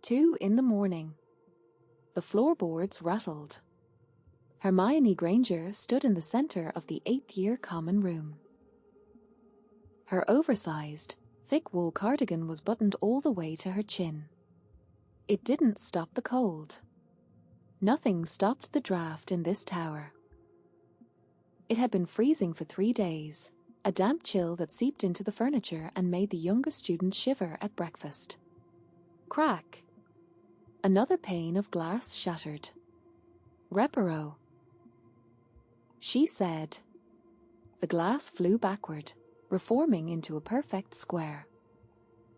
2 in the morning. The floorboards rattled. Hermione Granger stood in the center of the 8th-year common room. Her oversized, thick wool cardigan was buttoned all the way to her chin. It didn't stop the cold. Nothing stopped the draft in this tower. It had been freezing for 3 days, a damp chill that seeped into the furniture and made the youngest student shiver at breakfast. Crack! Another pane of glass shattered. Reparo! She said. The glass flew backward, reforming into a perfect square.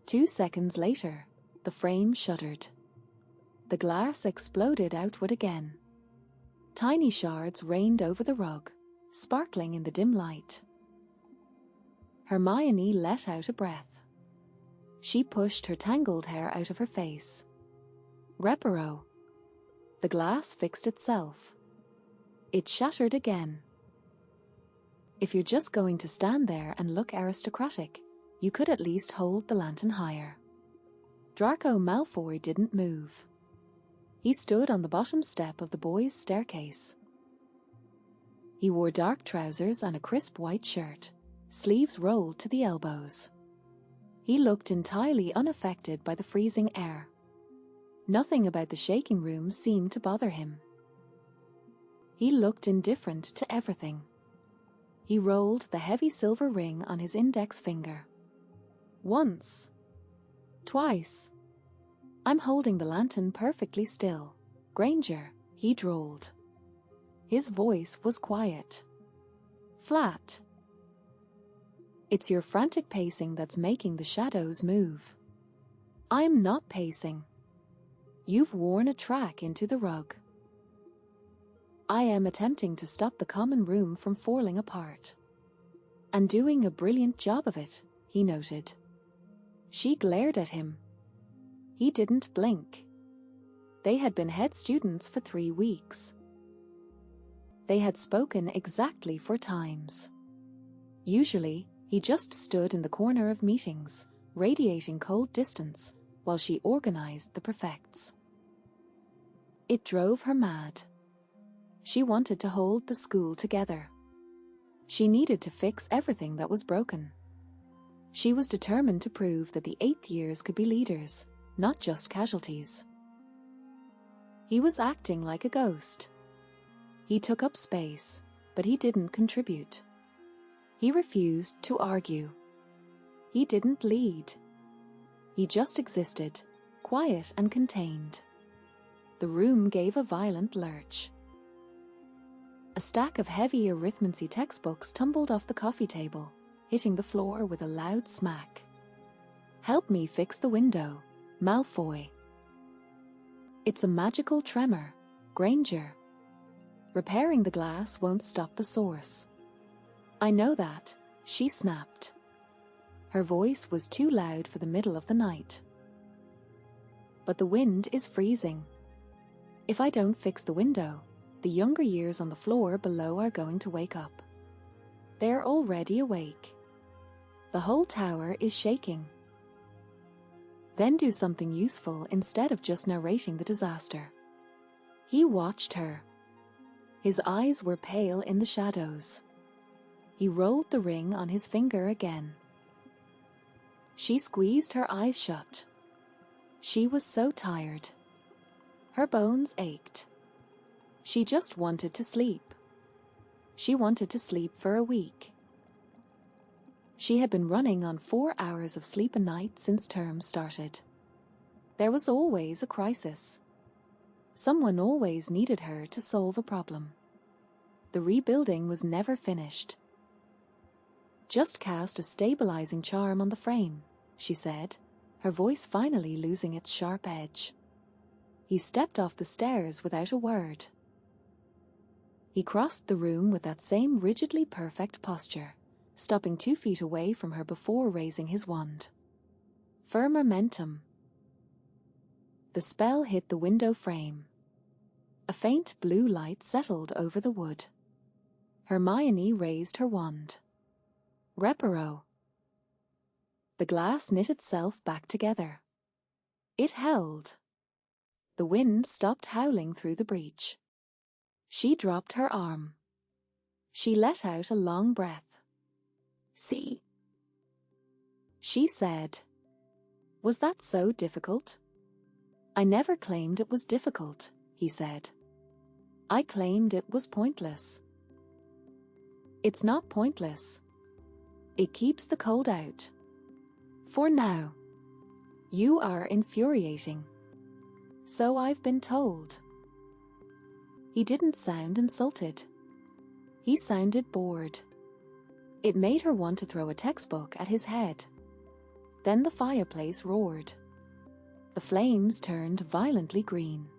2 seconds later, the frame shuddered. The glass exploded outward again. Tiny shards rained over the rug, sparkling in the dim light. Hermione let out a breath. She pushed her tangled hair out of her face. Reparo. The glass fixed itself. It shattered again. If you're just going to stand there and look aristocratic, you could at least hold the lantern higher. Draco Malfoy didn't move. He stood on the bottom step of the boys' staircase. He wore dark trousers and a crisp white shirt, sleeves rolled to the elbows. He looked entirely unaffected by the freezing air. Nothing about the shaking room seemed to bother him. He looked indifferent to everything. He rolled the heavy silver ring on his index finger. Once. Twice. I'm holding the lantern perfectly still. Granger, he drawled. His voice was quiet. Flat. It's your frantic pacing that's making the shadows move. I'm not pacing. You've worn a track into the rug. I am attempting to stop the common room from falling apart. And doing a brilliant job of it, he noted. She glared at him. He didn't blink. They had been head students for 3 weeks. They had spoken exactly 4 times. Usually, he just stood in the corner of meetings, radiating cold distance, while she organized the prefects. It drove her mad. She wanted to hold the school together. She needed to fix everything that was broken. She was determined to prove that the 8th years could be leaders, not just casualties. He was acting like a ghost. He took up space, but he didn't contribute. He refused to argue. He didn't lead. He just existed, quiet and contained. The room gave a violent lurch. A stack of heavy arithmancy textbooks tumbled off the coffee table, hitting the floor with a loud smack. Help me fix the window, Malfoy. It's a magical tremor, Granger. Repairing the glass won't stop the source. I know that, she snapped. Her voice was too loud for the middle of the night. But the wind is freezing. If I don't fix the window, the younger years on the floor below are going to wake up. They're already awake. The whole tower is shaking. Then do something useful instead of just narrating the disaster. He watched her. His eyes were pale in the shadows. He rolled the ring on his finger again. She squeezed her eyes shut. She was so tired. Her bones ached. She just wanted to sleep. She wanted to sleep for a week. She had been running on 4 hours of sleep a night since term started. There was always a crisis. Someone always needed her to solve a problem. The rebuilding was never finished. Just cast a stabilizing charm on the frame, she said, her voice finally losing its sharp edge. He stepped off the stairs without a word. He crossed the room with that same rigidly perfect posture, stopping 2 feet away from her before raising his wand. Firm momentum. The spell hit the window frame. A faint blue light settled over the wood. Hermione raised her wand. Reparo. The glass knit itself back together. It held. The wind stopped howling through the breach. She dropped her arm. She let out a long breath. "See?" she said. "Was that so difficult?" "I never claimed it was difficult," he said. "I claimed it was pointless." "It's not pointless. It keeps the cold out. For now. You are infuriating. So I've been told." He didn't sound insulted. He sounded bored. It made her want to throw a textbook at his head. Then the fireplace roared. The flames turned violently green.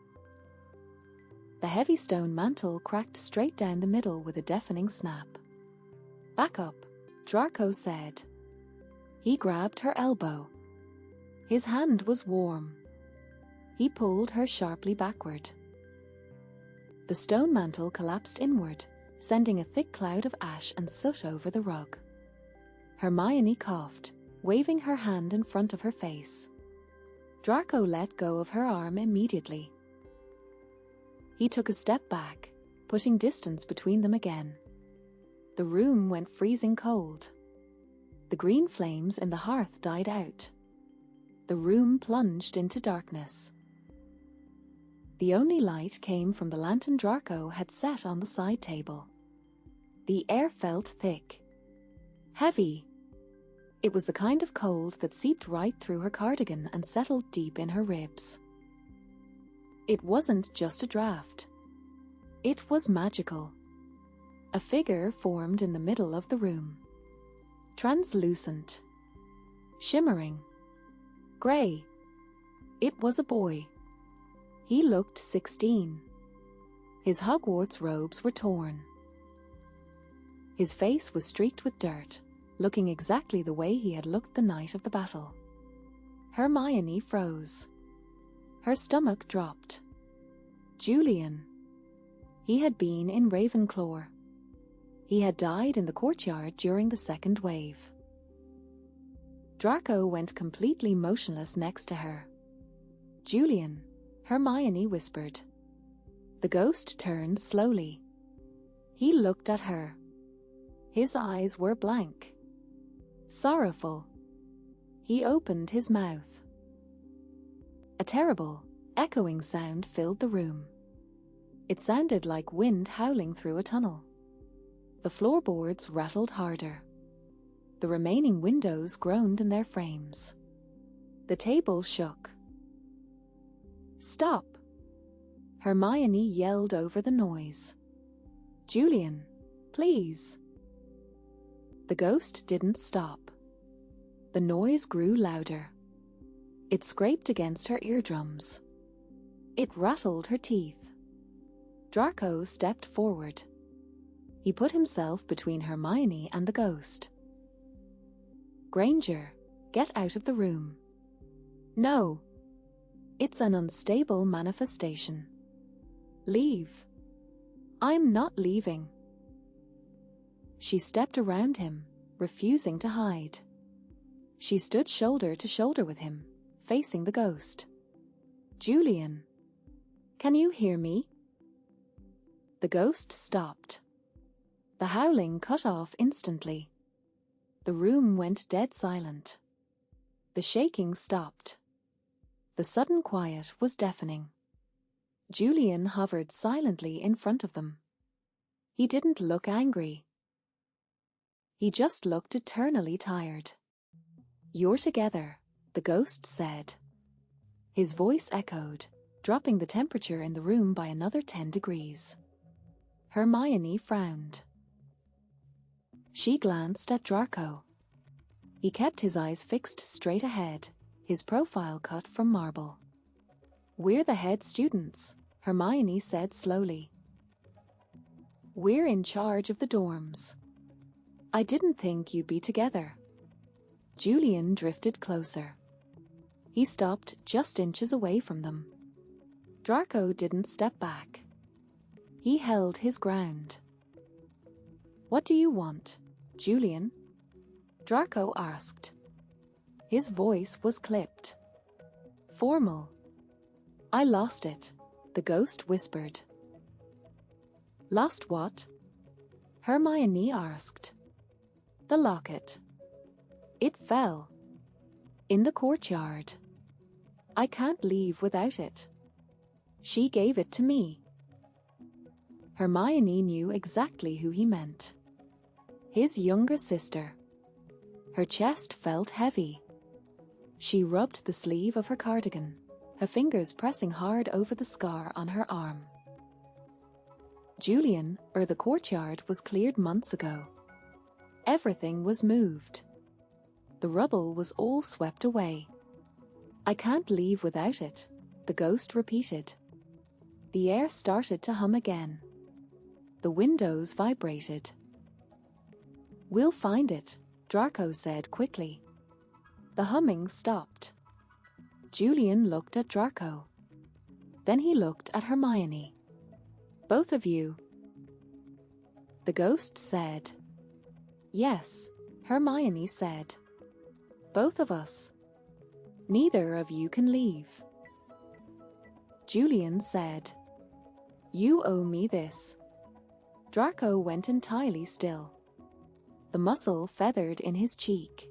The heavy stone mantel cracked straight down the middle with a deafening snap. "Back up," Draco said. He grabbed her elbow. His hand was warm. He pulled her sharply backward. The stone mantel collapsed inward, sending a thick cloud of ash and soot over the rug. Hermione coughed, waving her hand in front of her face. Draco let go of her arm immediately. He took a step back, putting distance between them again. The room went freezing cold. The green flames in the hearth died out. The room plunged into darkness. The only light came from the lantern Draco had set on the side table. The air felt thick. Heavy. It was the kind of cold that seeped right through her cardigan and settled deep in her ribs. It wasn't just a draft. It was magical. A figure formed in the middle of the room. Translucent. Shimmering. Grey. It was a boy. He looked 16. His Hogwarts robes were torn. His face was streaked with dirt, looking exactly the way he had looked the night of the battle. Hermione froze. Her stomach dropped. Julian. He had been in Ravenclaw. He had died in the courtyard during the second wave. Draco went completely motionless next to her. "Julian," Hermione whispered. The ghost turned slowly. He looked at her. His eyes were blank. Sorrowful. He opened his mouth. A terrible, echoing sound filled the room. It sounded like wind howling through a tunnel. The floorboards rattled harder. The remaining windows groaned in their frames. The table shook. "Stop!" Hermione yelled over the noise. "Julian, please." The ghost didn't stop. The noise grew louder. It scraped against her eardrums. It rattled her teeth. Draco stepped forward. He put himself between Hermione and the ghost. "Granger, get out of the room." "No. It's an unstable manifestation. Leave." "I'm not leaving." She stepped around him, refusing to hide. She stood shoulder to shoulder with him, facing the ghost. "Julian, can you hear me?" The ghost stopped. The howling cut off instantly. The room went dead silent. The shaking stopped. The sudden quiet was deafening. Julian hovered silently in front of them. He didn't look angry. He just looked eternally tired. "You're together," the ghost said. His voice echoed, dropping the temperature in the room by another 10 degrees. Hermione frowned. She glanced at Draco. He kept his eyes fixed straight ahead, his profile cut from marble. "We're the head students," Hermione said slowly. "We're in charge of the dorms. I didn't think you'd be together." Julian drifted closer. He stopped just inches away from them. Draco didn't step back. He held his ground. "What do you want, Julian?" Draco asked. His voice was clipped. Formal. I lost it, the ghost whispered. Lost what? Hermione asked. The locket. It fell. In the courtyard. I can't leave without it. She gave it to me. Hermione knew exactly who he meant. His younger sister. Her chest felt heavy. She rubbed the sleeve of her cardigan, her fingers pressing hard over the scar on her arm. Julian, or the courtyard, was cleared months ago. Everything was moved. The rubble was all swept away. I can't leave without it, the ghost repeated. The air started to hum again. The windows vibrated. We'll find it, Draco said quickly. The humming stopped. Julian looked at Draco. Then he looked at Hermione. Both of you? The ghost said. Yes, Hermione said. Both of us. Neither of you can leave. Julian said. You owe me this. Draco went entirely still. The muscle feathered in his cheek.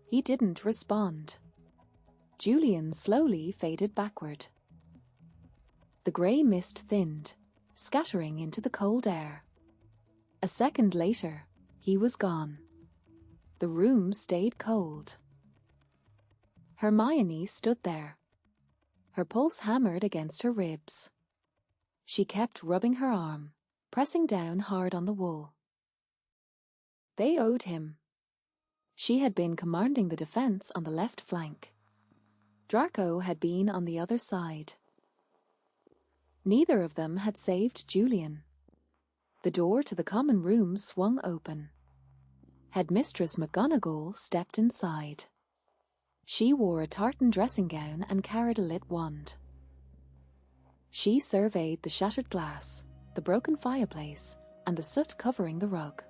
He didn't respond. Julian slowly faded backward. The grey mist thinned, scattering into the cold air. A second later, he was gone. The room stayed cold. Hermione stood there. Her pulse hammered against her ribs. She kept rubbing her arm, pressing down hard on the wool. They owed him. She had been commanding the defense on the left flank. Draco had been on the other side. Neither of them had saved Julian. The door to the common room swung open. Headmistress McGonagall stepped inside. She wore a tartan dressing gown and carried a lit wand. She surveyed the shattered glass, the broken fireplace, and the soot covering the rug.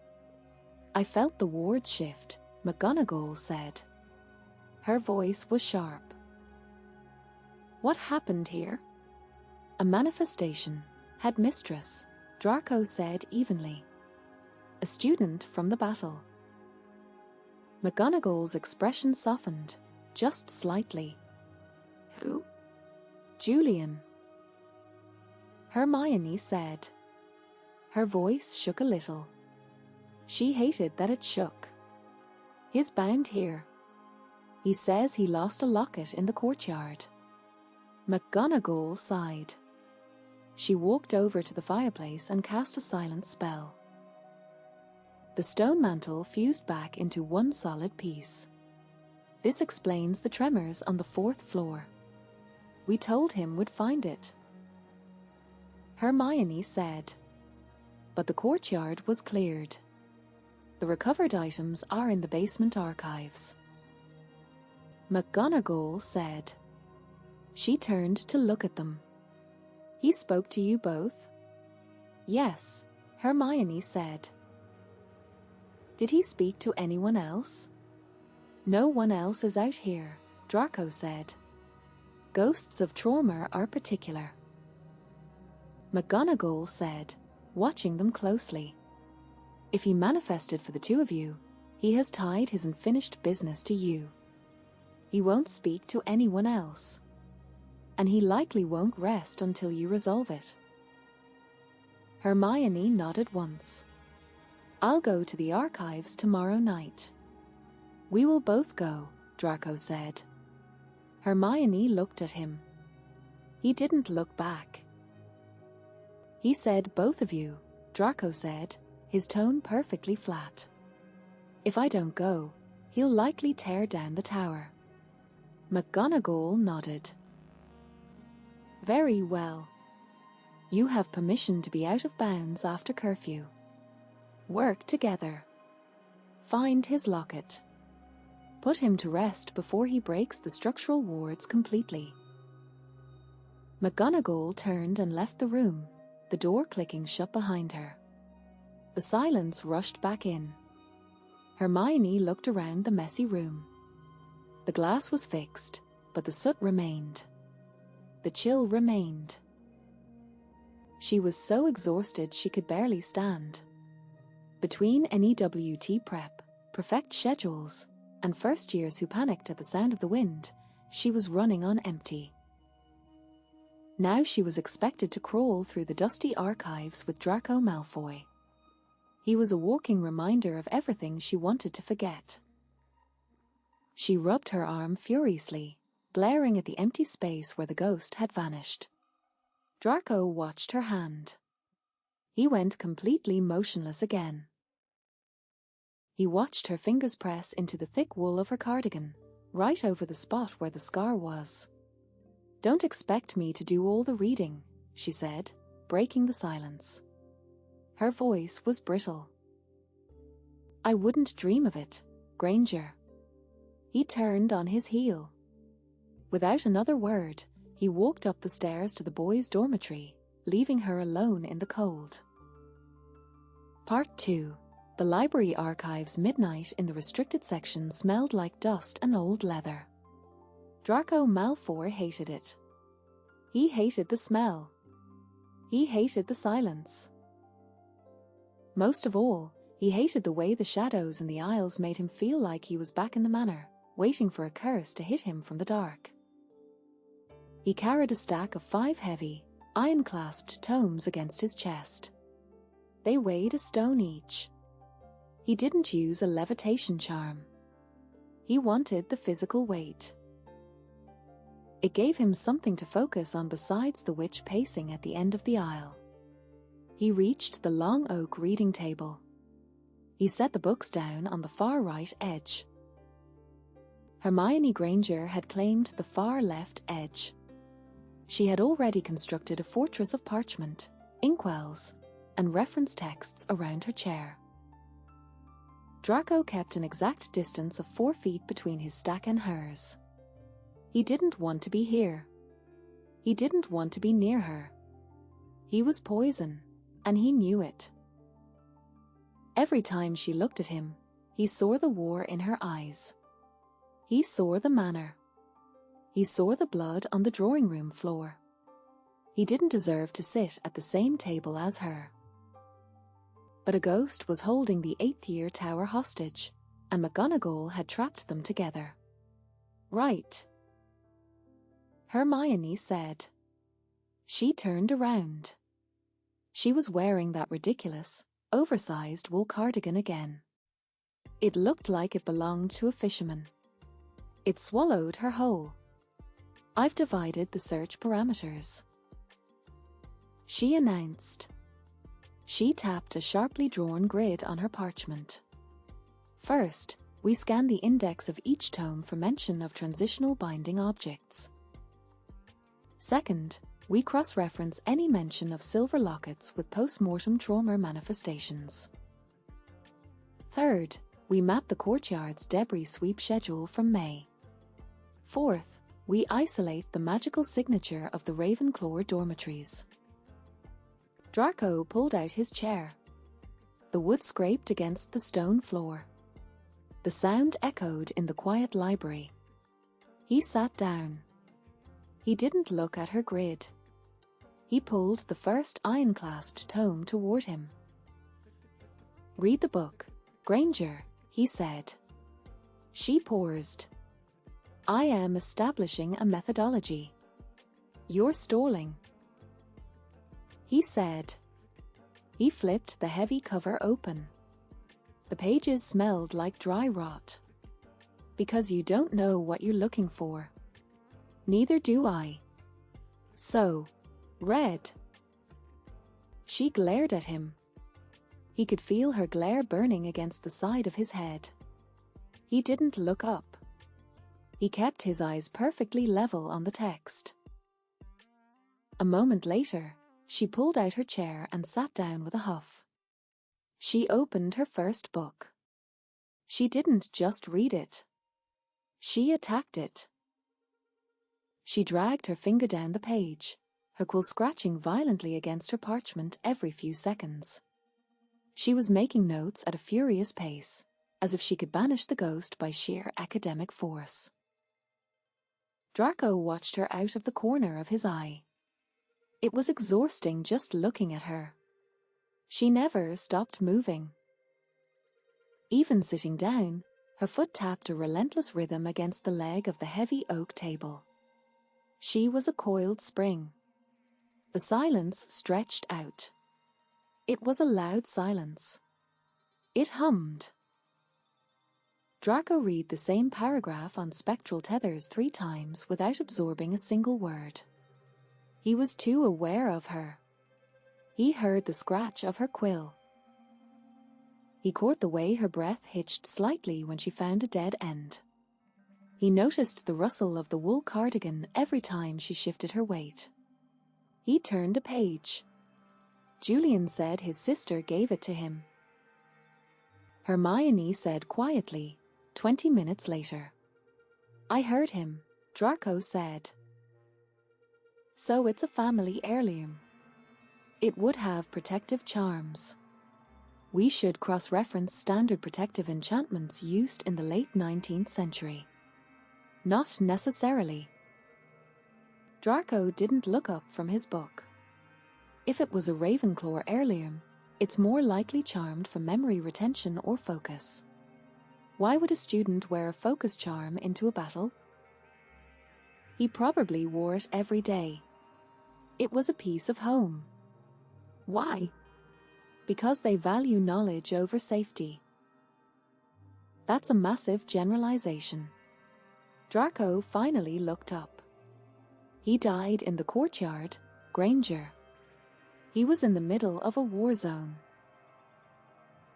I felt the ward shift, McGonagall said. Her voice was sharp. What happened here? A manifestation, Headmistress, Draco said evenly. A student from the battle. McGonagall's expression softened, just slightly. Who? Julian. Hermione said. Her voice shook a little. She hated that it shook. He's bound here. He says he lost a locket in the courtyard. McGonagall sighed. She walked over to the fireplace and cast a silent spell. The stone mantle fused back into one solid piece. This explains the tremors on the 4th floor. We told him we'd find it. Hermione said. But the courtyard was cleared. The recovered items are in the basement archives. McGonagall said. She turned to look at them. He spoke to you both? Yes, Hermione said. Did he speak to anyone else? No one else is out here, Draco said. Ghosts of trauma are particular. McGonagall said, watching them closely. If he manifested for the two of you, he has tied his unfinished business to you. He won't speak to anyone else. And he likely won't rest until you resolve it. Hermione nodded once. I'll go to the archives tomorrow night. We will both go, Draco said. Hermione looked at him. He didn't look back. He said both of you, Draco said, his tone perfectly flat. If I don't go, he'll likely tear down the tower. McGonagall nodded. Very well. You have permission to be out of bounds after curfew. Work together. Find his locket. Put him to rest before he breaks the structural wards completely. McGonagall turned and left the room, the door clicking shut behind her. The silence rushed back in. Hermione looked around the messy room. The glass was fixed, but the soot remained. the chill remained. She was so exhausted she could barely stand. Between NEWT prep, perfect schedules, and first years who panicked at the sound of the wind, she was running on empty. Now she was expected to crawl through the dusty archives with Draco Malfoy. He was a walking reminder of everything she wanted to forget. She rubbed her arm furiously, glaring at the empty space where the ghost had vanished. Draco watched her hand. He went completely motionless again. He watched her fingers press into the thick wool of her cardigan, right over the spot where the scar was. "Don't expect me to do all the reading," she said, breaking the silence. Her voice was brittle. "I wouldn't dream of it, Granger." He turned on his heel. Without another word, he walked up the stairs to the boys' dormitory, leaving her alone in the cold. Part 2. The library archives. Midnight in the restricted section smelled like dust and old leather. Draco Malfoy hated it. He hated the smell. He hated the silence. Most of all, he hated the way the shadows in the aisles made him feel like he was back in the manor, waiting for a curse to hit him from the dark. He carried a stack of 5 heavy, iron-clasped tomes against his chest. They weighed a stone each. He didn't use a levitation charm. He wanted the physical weight. It gave him something to focus on besides the witch pacing at the end of the aisle. He reached the long oak reading table. He set the books down on the far right edge. Hermione Granger had claimed the far left edge. She had already constructed a fortress of parchment, inkwells, and reference texts around her chair. Draco kept an exact distance of 4 feet between his stack and hers. He didn't want to be here. He didn't want to be near her. He was poison, and he knew it. Every time she looked at him, he saw the war in her eyes. He saw the manor. He saw the blood on the drawing room floor. He didn't deserve to sit at the same table as her. But a ghost was holding the 8th year tower hostage, and McGonagall had trapped them together. "Right," Hermione said. She turned around. She was wearing that ridiculous, oversized wool cardigan again. It looked like it belonged to a fisherman. It swallowed her whole. "I've divided the search parameters," she announced. She tapped a sharply drawn grid on her parchment. "First, we scan the index of each tome for mention of transitional binding objects. Second, we cross-reference any mention of silver lockets with post-mortem trauma manifestations. Third, we map the courtyard's debris sweep schedule from May. Fourth, we isolate the magical signature of the Ravenclaw dormitories." Draco pulled out his chair. The wood scraped against the stone floor. The sound echoed in the quiet library. He sat down. He didn't look at her grid. He pulled the first iron-clasped tome toward him. "Read the book, Granger," he said. She paused. "I am establishing a methodology. You're stalling," he said. He flipped the heavy cover open. The pages smelled like dry rot. "Because you don't know what you're looking for." "Neither do I." "So, read." She glared at him. He could feel her glare burning against the side of his head. He didn't look up. He kept his eyes perfectly level on the text. A moment later, she pulled out her chair and sat down with a huff. She opened her first book. She didn't just read it. She attacked it. She dragged her finger down the page, her quill scratching violently against her parchment every few seconds. She was making notes at a furious pace, as if she could banish the ghost by sheer academic force. Draco watched her out of the corner of his eye. It was exhausting just looking at her. She never stopped moving. Even sitting down, her foot tapped a relentless rhythm against the leg of the heavy oak table. She was a coiled spring. The silence stretched out. It was a loud silence. It hummed. Draco read the same paragraph on spectral tethers 3 times without absorbing a single word. He was too aware of her. He heard the scratch of her quill. He caught the way her breath hitched slightly when she found a dead end. He noticed the rustle of the wool cardigan every time she shifted her weight. He turned a page. Julian said his sister gave it to him. Hermione said quietly, 20 minutes later. I heard him, Draco said. So it's a family heirloom. It would have protective charms. We should cross-reference standard protective enchantments used in the late 19th century. Not necessarily. Draco didn't look up from his book. If it was a Ravenclaw heirloom, it's more likely charmed for memory retention or focus. Why would a student wear a focus charm into a battle? He probably wore it every day. It was a piece of home. Why? Because they value knowledge over safety. That's a massive generalization. Draco finally looked up. He died in the courtyard, Granger. He was in the middle of a war zone.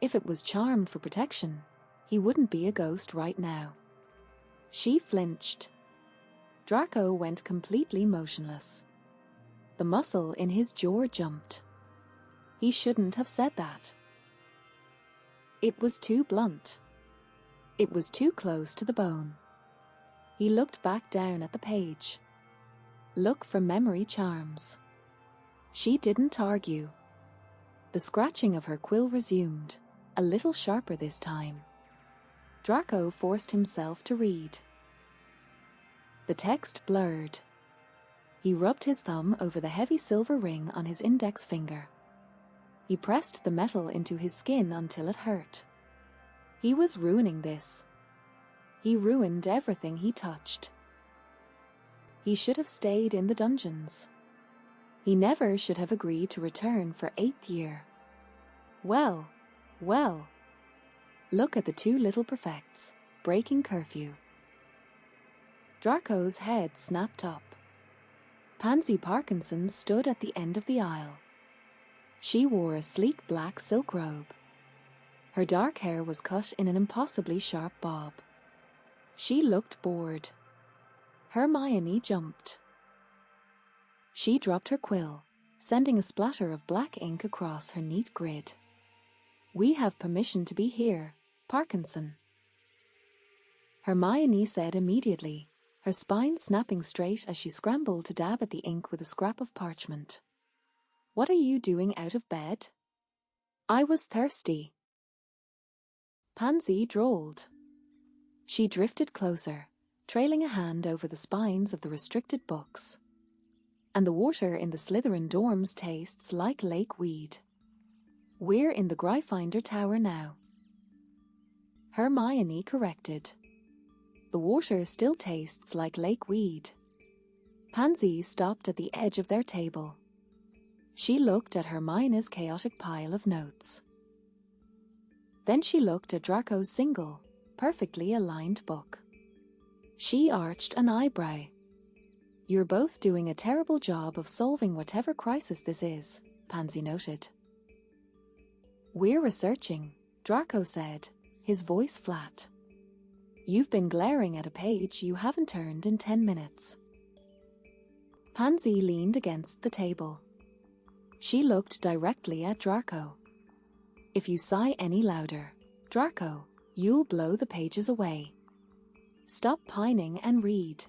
If it was charmed for protection, he wouldn't be a ghost right now. She flinched. Draco went completely motionless. The muscle in his jaw jumped. He shouldn't have said that. It was too blunt. It was too close to the bone. He looked back down at the page. Look for memory charms. She didn't argue. The scratching of her quill resumed, a little sharper this time. Draco forced himself to read. The text blurred. He rubbed his thumb over the heavy silver ring on his index finger. He pressed the metal into his skin until it hurt. He was ruining this. He ruined everything he touched. He should have stayed in the dungeons. He never should have agreed to return for 8th year. Well. Look at the 2 little prefects, breaking curfew. Draco's head snapped up. Pansy Parkinson stood at the end of the aisle. She wore a sleek black silk robe. Her dark hair was cut in an impossibly sharp bob. She looked bored. Hermione jumped. She dropped her quill, sending a splatter of black ink across her neat grid. We have permission to be here, Parkinson. Hermione said immediately, her spine snapping straight as she scrambled to dab at the ink with a scrap of parchment. What are you doing out of bed? I was thirsty. Pansy drawled. She drifted closer, trailing a hand over the spines of the restricted books. And the water in the Slytherin dorms tastes like lake weed. We're in the Gryffindor Tower now. Hermione corrected. The water still tastes like lake weed. Pansy stopped at the edge of their table. She looked at Hermione's chaotic pile of notes. Then she looked at Draco's single, perfectly aligned book. She arched an eyebrow. You're both doing a terrible job of solving whatever crisis this is, Pansy noted. We're researching, Draco said, his voice flat. You've been glaring at a page you haven't turned in 10 minutes. Pansy leaned against the table. She looked directly at Draco. If you sigh any louder, Draco, you'll blow the pages away. Stop pining and read.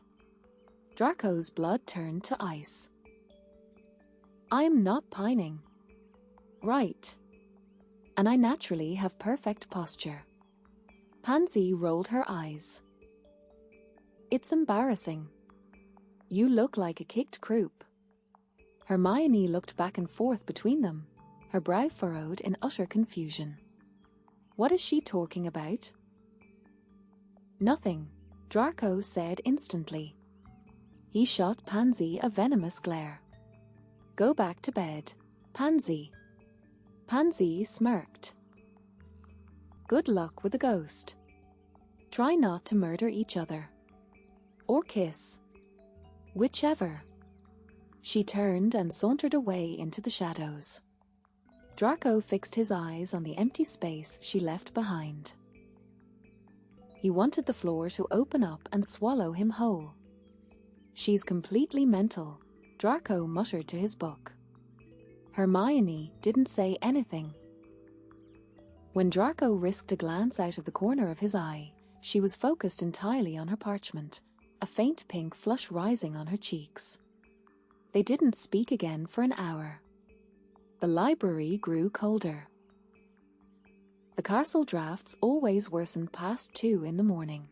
Draco's blood turned to ice. I'm not pining. Right. And I naturally have perfect posture. Pansy rolled her eyes. It's embarrassing. You look like a kicked croup." Hermione looked back and forth between them, her brow furrowed in utter confusion. What is she talking about? "Nothing," Draco said instantly. He shot Pansy a venomous glare. "Go back to bed, Pansy." Pansy smirked. "Good luck with the ghost. Try not to murder each other. Or kiss. Whichever." She turned and sauntered away into the shadows. Draco fixed his eyes on the empty space she left behind. He wanted the floor to open up and swallow him whole. "She's completely mental," Draco muttered to his book. Hermione didn't say anything. When Draco risked a glance out of the corner of his eye, she was focused entirely on her parchment, a faint pink flush rising on her cheeks. They didn't speak again for an hour. The library grew colder. The castle drafts always worsened past 2 in the morning.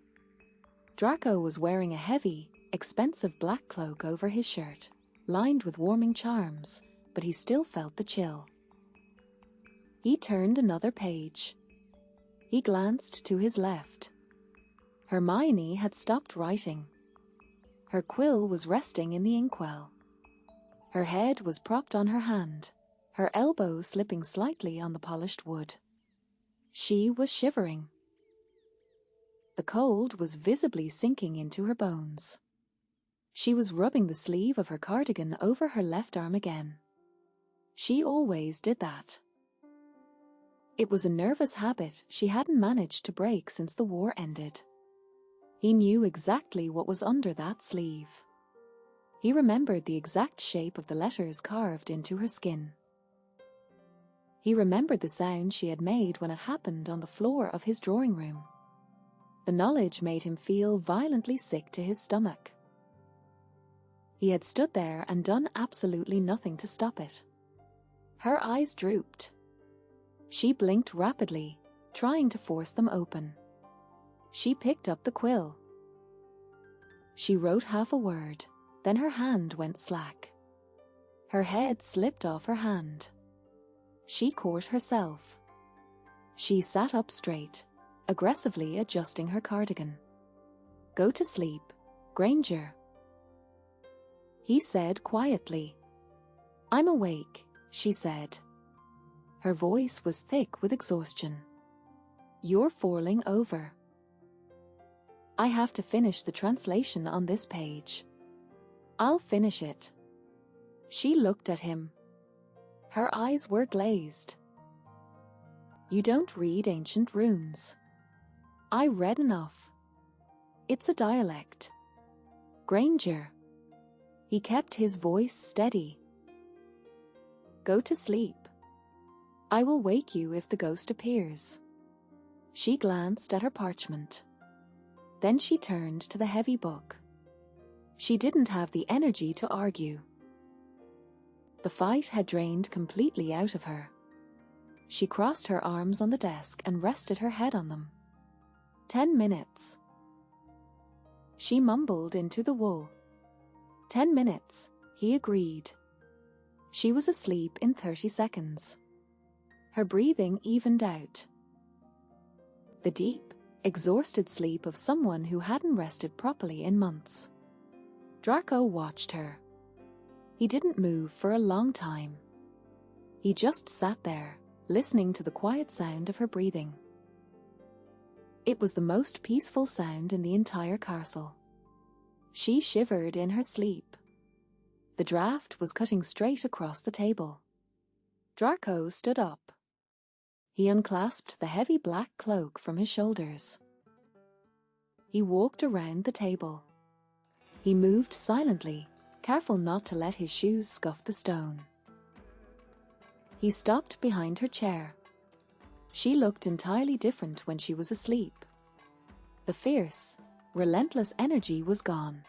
Draco was wearing a heavy, expensive black cloak over his shirt, lined with warming charms, but he still felt the chill. He turned another page. He glanced to his left. Hermione had stopped writing. Her quill was resting in the inkwell. Her head was propped on her hand, her elbow slipping slightly on the polished wood. She was shivering. The cold was visibly sinking into her bones. She was rubbing the sleeve of her cardigan over her left arm again. She always did that. It was a nervous habit she hadn't managed to break since the war ended. He knew exactly what was under that sleeve. He remembered the exact shape of the letters carved into her skin. He remembered the sound she had made when it happened on the floor of his drawing room. The knowledge made him feel violently sick to his stomach. He had stood there and done absolutely nothing to stop it. Her eyes drooped. She blinked rapidly, trying to force them open. She picked up the quill. She wrote half a word, then her hand went slack. Her head slipped off her hand. She caught herself. She sat up straight, aggressively adjusting her cardigan. "Go to sleep, Granger," he said quietly. "I'm awake," she said. Her voice was thick with exhaustion. "You're falling over. I have to finish the translation on this page. I'll finish it." She looked at him. Her eyes were glazed. "You don't read ancient runes." "I read enough. It's a dialect." "Granger." He kept his voice steady. "Go to sleep. I will wake you if the ghost appears." She glanced at her parchment. Then she turned to the heavy book. She didn't have the energy to argue. The fight had drained completely out of her. She crossed her arms on the desk and rested her head on them. 10 minutes. She mumbled into the wool. 10 minutes, he agreed. She was asleep in 30 seconds. Her breathing evened out. The deep, exhausted sleep of someone who hadn't rested properly in months. Draco watched her. He didn't move for a long time. He just sat there, listening to the quiet sound of her breathing. It was the most peaceful sound in the entire castle. She shivered in her sleep. The draft was cutting straight across the table. Draco stood up. He unclasped the heavy black cloak from his shoulders. He walked around the table. He moved silently, careful not to let his shoes scuff the stone. He stopped behind her chair. She looked entirely different when she was asleep. The fierce, relentless energy was gone.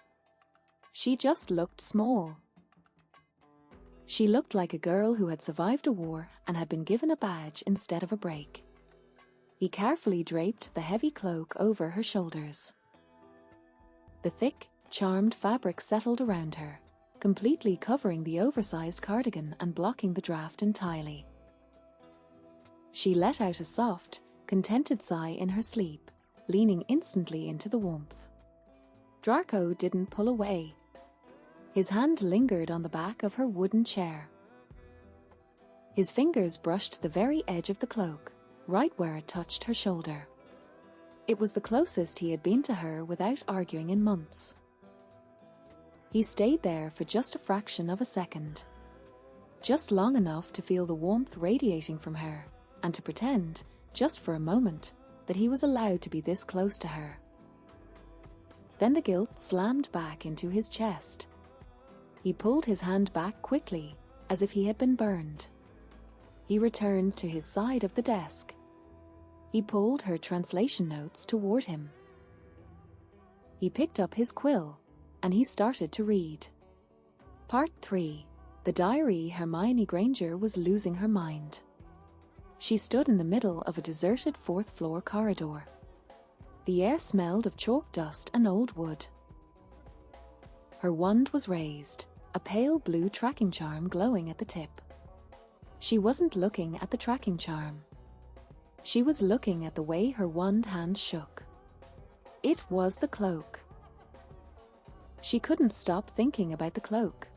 She just looked small. She looked like a girl who had survived a war and had been given a badge instead of a break. He carefully draped the heavy cloak over her shoulders. The thick, charmed fabric settled around her, completely covering the oversized cardigan and blocking the draft entirely. She let out a soft, contented sigh in her sleep, leaning instantly into the warmth. Draco didn't pull away. His hand lingered on the back of her wooden chair. His fingers brushed the very edge of the cloak, right where it touched her shoulder. It was the closest he had been to her without arguing in months. He stayed there for just a fraction of a second. Just long enough to feel the warmth radiating from her, and to pretend, just for a moment, that he was allowed to be this close to her. Then the guilt slammed back into his chest. He pulled his hand back quickly, as if he had been burned. He returned to his side of the desk. He pulled her translation notes toward him. He picked up his quill, and he started to read. Part 3. The diary. Hermione Granger was losing her mind. She stood in the middle of a deserted fourth-floor corridor. The air smelled of chalk dust and old wood. Her wand was raised, a pale blue tracking charm glowing at the tip. She wasn't looking at the tracking charm. She was looking at the way her wand hand shook. It was the cloak. She couldn't stop thinking about the cloak.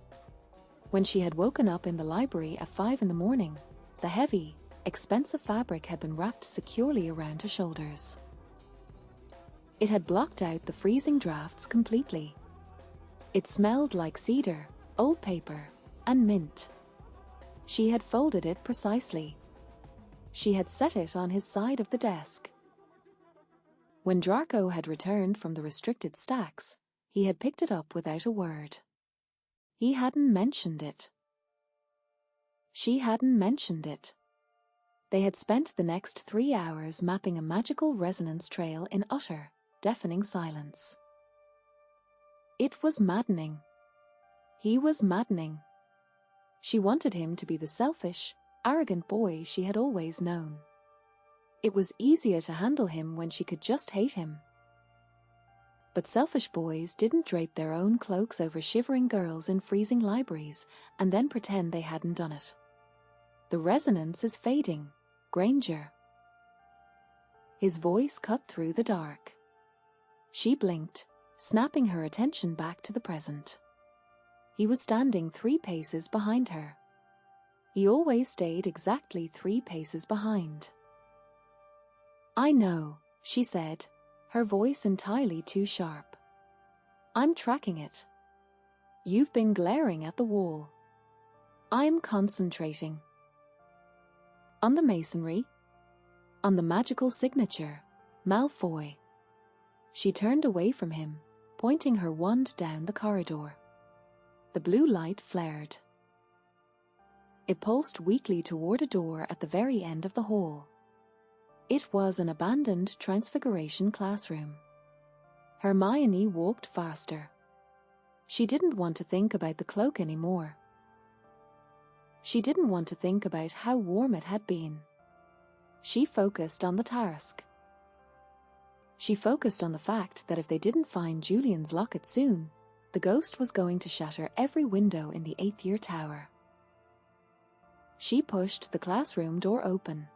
When she had woken up in the library at 5 in the morning, the heavy, expensive fabric had been wrapped securely around her shoulders. It had blocked out the freezing drafts completely. It smelled like cedar, old paper, and mint. She had folded it precisely. She had set it on his side of the desk. When Draco had returned from the restricted stacks, he had picked it up without a word. He hadn't mentioned it. She hadn't mentioned it. They had spent the next 3 hours mapping a magical resonance trail in utter, deafening silence. It was maddening. He was maddening. She wanted him to be the selfish, arrogant boy she had always known. It was easier to handle him when she could just hate him. But selfish boys didn't drape their own cloaks over shivering girls in freezing libraries and then pretend they hadn't done it. The resonance is fading, Granger. His voice cut through the dark. She blinked, snapping her attention back to the present. He was standing 3 paces behind her. He always stayed exactly 3 paces behind. "I know," she said, her voice entirely too sharp. "I'm tracking it. You've been glaring at the wall. I'm concentrating. On the masonry? On the magical signature, Malfoy." She turned away from him, pointing her wand down the corridor. The blue light flared. It pulsed weakly toward a door at the very end of the hall. It was an abandoned Transfiguration classroom. Hermione walked faster. She didn't want to think about the cloak anymore. She didn't want to think about how warm it had been. She focused on the task. She focused on the fact that if they didn't find Julian's locket soon, the ghost was going to shatter every window in the 8th year tower. She pushed the classroom door open.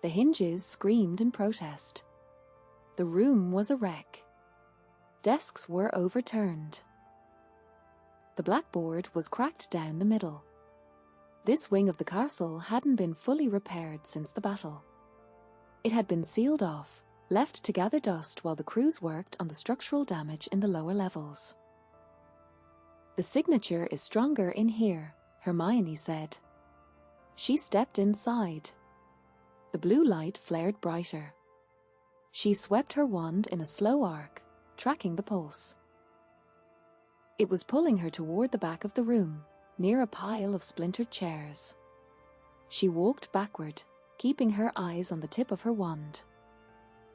The hinges screamed in protest. The room was a wreck. Desks were overturned. The blackboard was cracked down the middle. This wing of the castle hadn't been fully repaired since the battle. It had been sealed off, left to gather dust while the crews worked on the structural damage in the lower levels. "The signature is stronger in here," Hermione said. She stepped inside. The blue light flared brighter. She swept her wand in a slow arc, tracking the pulse. It was pulling her toward the back of the room, near a pile of splintered chairs. She walked backward, keeping her eyes on the tip of her wand.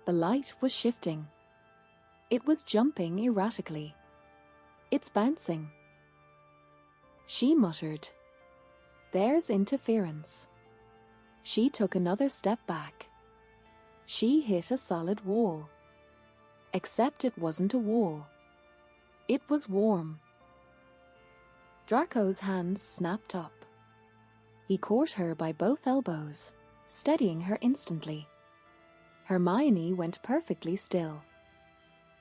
The light was shifting. It was jumping erratically. "It's bouncing." She muttered, "There's interference." She took another step back. She hit a solid wall. Except it wasn't a wall. It was warm. Draco's hands snapped up. He caught her by both elbows, steadying her instantly. Hermione went perfectly still.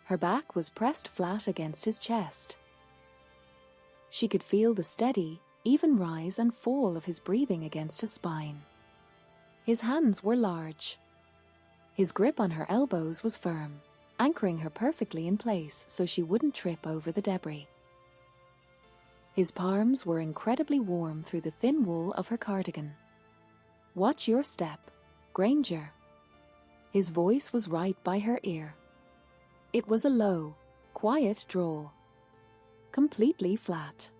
Her back was pressed flat against his chest. She could feel the steady, even rise and fall of his breathing against her spine. His hands were large. His grip on her elbows was firm, anchoring her perfectly in place so she wouldn't trip over the debris. His palms were incredibly warm through the thin wool of her cardigan. "Watch your step, Granger." His voice was right by her ear. It was a low, quiet drawl. Completely flat.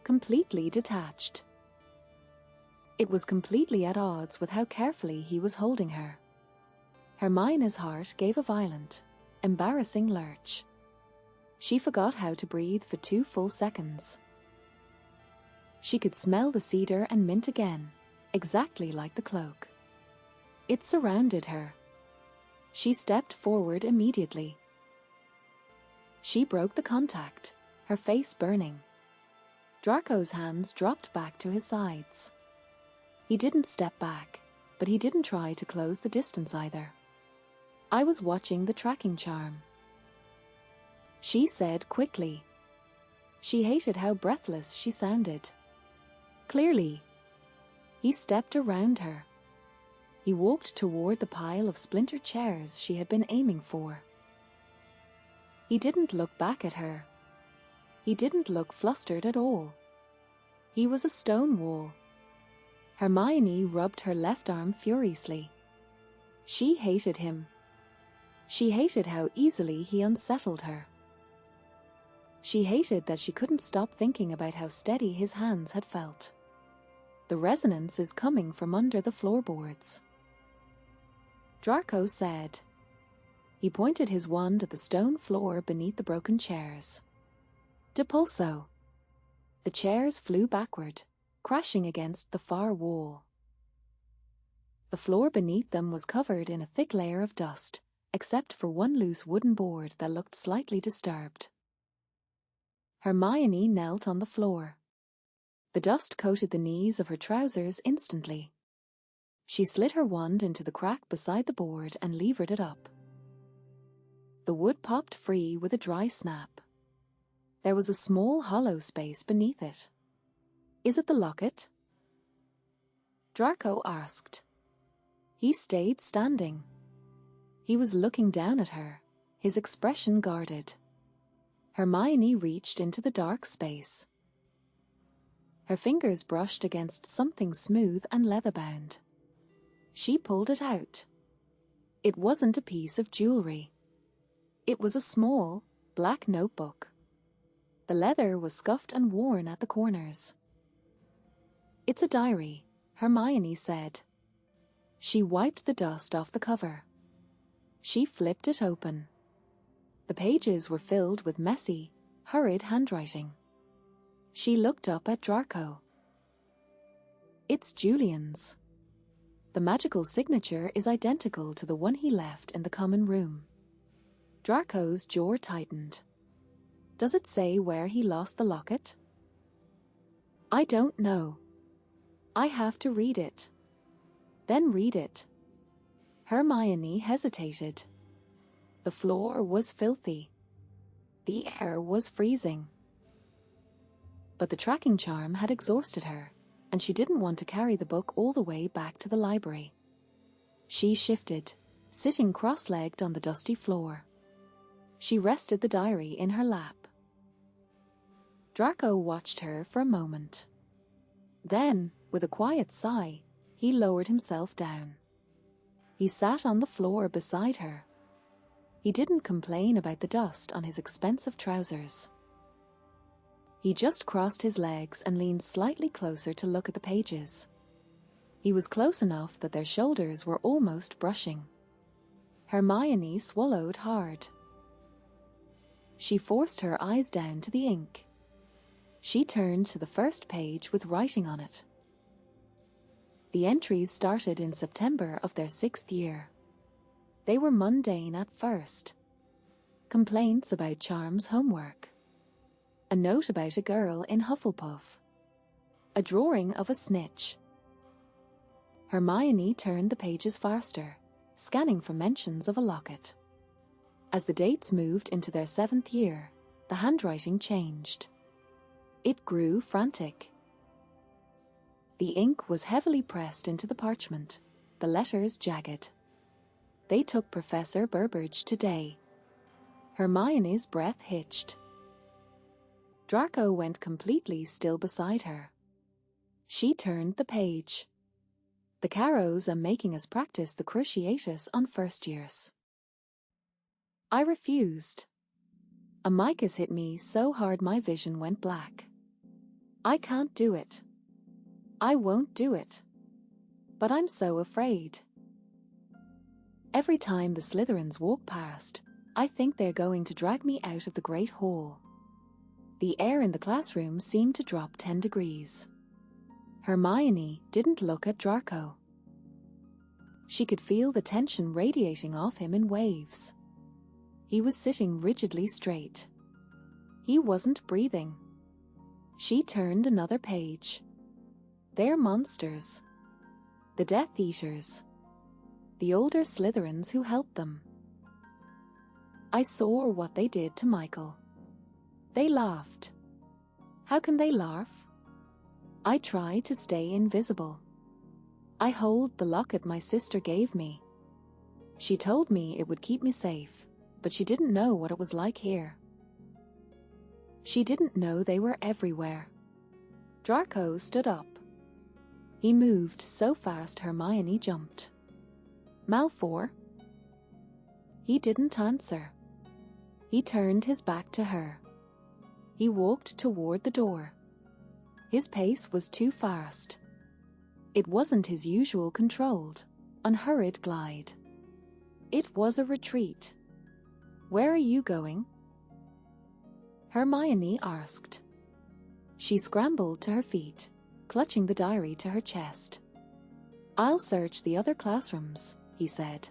Completely detached. It was completely at odds with how carefully he was holding her. Hermione's heart gave a violent, embarrassing lurch. She forgot how to breathe for 2 full seconds. She could smell the cedar and mint again, exactly like the cloak. It surrounded her. She stepped forward immediately. She broke the contact, her face burning. Draco's hands dropped back to his sides. He didn't step back, but he didn't try to close the distance either. "I was watching the tracking charm," she said quickly. She hated how breathless she sounded. "Clearly." He stepped around her. He walked toward the pile of splintered chairs she had been aiming for. He didn't look back at her. He didn't look flustered at all. He was a stone wall. Hermione rubbed her left arm furiously. She hated him. She hated how easily he unsettled her. She hated that she couldn't stop thinking about how steady his hands had felt. The resonance is coming from under the floorboards. Draco said. He pointed his wand at the stone floor beneath the broken chairs. Depulso. The chairs flew backward, crashing against the far wall. The floor beneath them was covered in a thick layer of dust, except for one loose wooden board that looked slightly disturbed. Hermione knelt on the floor. The dust coated the knees of her trousers instantly. She slid her wand into the crack beside the board and levered it up. The wood popped free with a dry snap. There was a small hollow space beneath it. "Is it the locket?" Draco asked. He stayed standing. He was looking down at her, his expression guarded. Hermione reached into the dark space. Her fingers brushed against something smooth and leather-bound. She pulled it out. It wasn't a piece of jewelry. It was a small, black notebook. The leather was scuffed and worn at the corners. "It's a diary," Hermione said. She wiped the dust off the cover. She flipped it open. The pages were filled with messy, hurried handwriting. She looked up at Draco. "It's Julian's. The magical signature is identical to the one he left in the common room." Draco's jaw tightened. "Does it say where he lost the locket?" "I don't know. I have to read it. Then read it." Hermione hesitated. The floor was filthy. The air was freezing. But the tracking charm had exhausted her, and she didn't want to carry the book all the way back to the library. She shifted, sitting cross-legged on the dusty floor. She rested the diary in her lap. Draco watched her for a moment. Then, with a quiet sigh, he lowered himself down. He sat on the floor beside her. He didn't complain about the dust on his expensive trousers. He just crossed his legs and leaned slightly closer to look at the pages. He was close enough that their shoulders were almost brushing. Hermione swallowed hard. She forced her eyes down to the ink. She turned to the first page with writing on it. The entries started in September of their 6th year. They were mundane at first. Complaints about Charm's homework, A note about a girl in Hufflepuff. A drawing of a snitch. Hermione turned the pages faster, scanning for mentions of a locket. As the dates moved into their 7th year, the handwriting changed. It grew frantic. The ink was heavily pressed into the parchment, the letters jagged. They took Professor Burbage today. Hermione's breath hitched. Draco went completely still beside her. She turned the page. The Carrows are making us practice the Cruciatus on first years. I refused. A Micas hit me so hard my vision went black. I can't do it. I won't do it. But I'm so afraid. Every time the Slytherins walk past, I think they're going to drag me out of the Great Hall. The air in the classroom seemed to drop 10 degrees. Hermione didn't look at Draco. She could feel the tension radiating off him in waves. He was sitting rigidly straight. He wasn't breathing. She turned another page. They're monsters. The Death Eaters. The older Slytherins who helped them. I saw what they did to Michael. They laughed. How can they laugh? I try to stay invisible. I hold the locket my sister gave me. She told me it would keep me safe, but she didn't know what it was like here. She didn't know they were everywhere. Draco stood up. He moved so fast Hermione jumped. Malfoy? He didn't answer. He turned his back to her. He walked toward the door. His pace was too fast. It wasn't his usual controlled, unhurried glide. It was a retreat. Where are you going? Hermione asked. She scrambled to her feet, clutching the diary to her chest. I'll search the other classrooms, he said.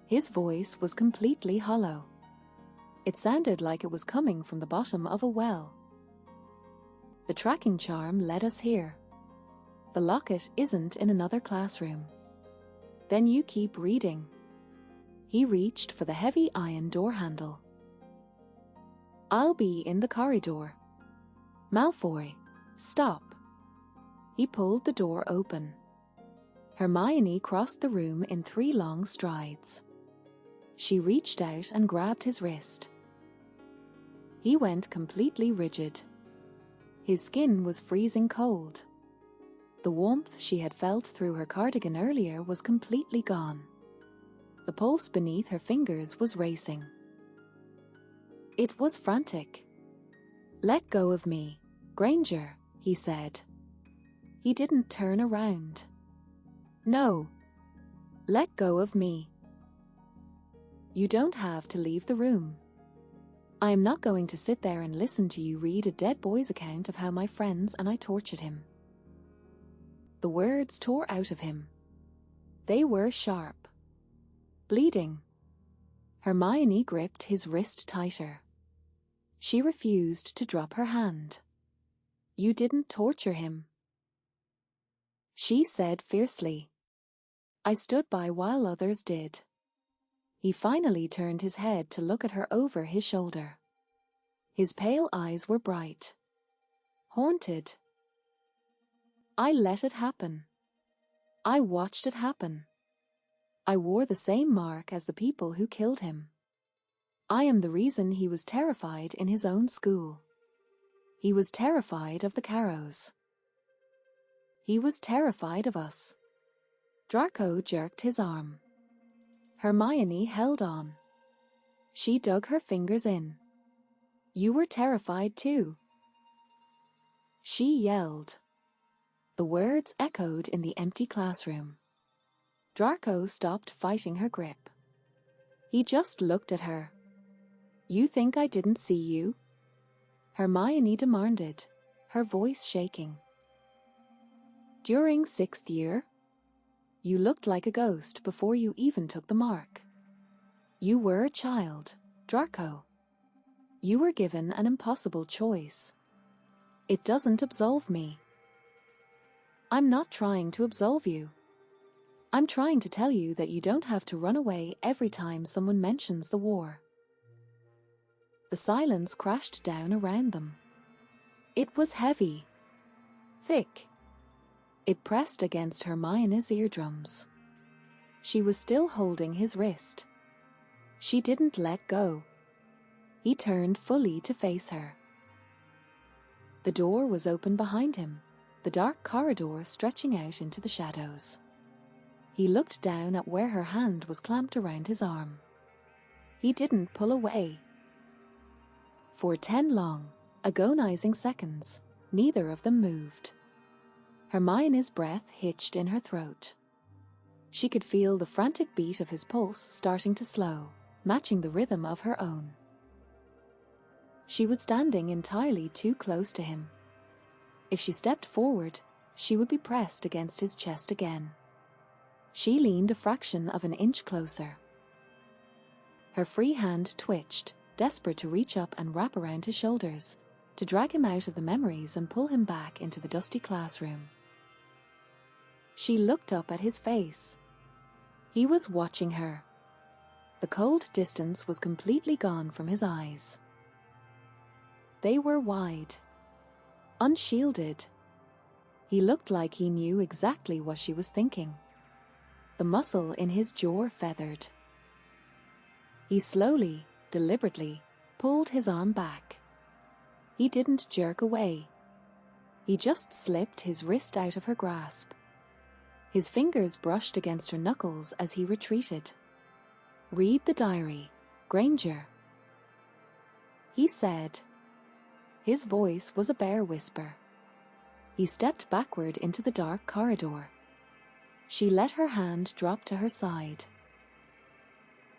His voice was completely hollow. It sounded like it was coming from the bottom of a well. The tracking charm led us here. The locket isn't in another classroom. Then you keep reading. He reached for the heavy iron door handle. I'll be in the corridor. Malfoy, stop. He pulled the door open. Hermione crossed the room in 3 long strides. She reached out and grabbed his wrist. He went completely rigid. His skin was freezing cold. The warmth she had felt through her cardigan earlier was completely gone. The pulse beneath her fingers was racing. It was frantic. Let go of me, Granger, he said. He didn't turn around. No. Let go of me. You don't have to leave the room. I am not going to sit there and listen to you read a dead boy's account of how my friends and I tortured him. The words tore out of him. They were sharp. Bleeding. Hermione gripped his wrist tighter. She refused to drop her hand. You didn't torture him. She said fiercely. I stood by while others did. He finally turned his head to look at her over his shoulder. His pale eyes were bright. Haunted. I let it happen. I watched it happen. I wore the same mark as the people who killed him. I am the reason he was terrified in his own school. He was terrified of the Carrows. He was terrified of us. Draco jerked his arm. Hermione held on. She dug her fingers in. You were terrified too. She yelled. The words echoed in the empty classroom. Draco stopped fighting her grip. He just looked at her. You think I didn't see you? Hermione demanded, her voice shaking. During 6th year, you looked like a ghost before you even took the mark. You were a child, Draco. You were given an impossible choice. It doesn't absolve me. I'm not trying to absolve you. I'm trying to tell you that you don't have to run away every time someone mentions the war." The silence crashed down around them. It was heavy, thick. It pressed against Hermione's eardrums. She was still holding his wrist. She didn't let go. He turned fully to face her. The door was open behind him, the dark corridor stretching out into the shadows. He looked down at where her hand was clamped around his arm. He didn't pull away. For 10 long, agonizing seconds, neither of them moved. Hermione's breath hitched in her throat. She could feel the frantic beat of his pulse starting to slow, matching the rhythm of her own. She was standing entirely too close to him. If she stepped forward, she would be pressed against his chest again. She leaned a fraction of an inch closer. Her free hand twitched, desperate to reach up and wrap around his shoulders, to drag him out of the memories and pull him back into the dusty classroom. She looked up at his face. He was watching her. The cold distance was completely gone from his eyes. They were wide, unshielded. He looked like he knew exactly what she was thinking. The muscle in his jaw feathered. He slowly, deliberately, pulled his arm back. He didn't jerk away. He just slipped his wrist out of her grasp. His fingers brushed against her knuckles as he retreated. "Read the diary, Granger," he said. His voice was a bare whisper. He stepped backward into the dark corridor. She let her hand drop to her side.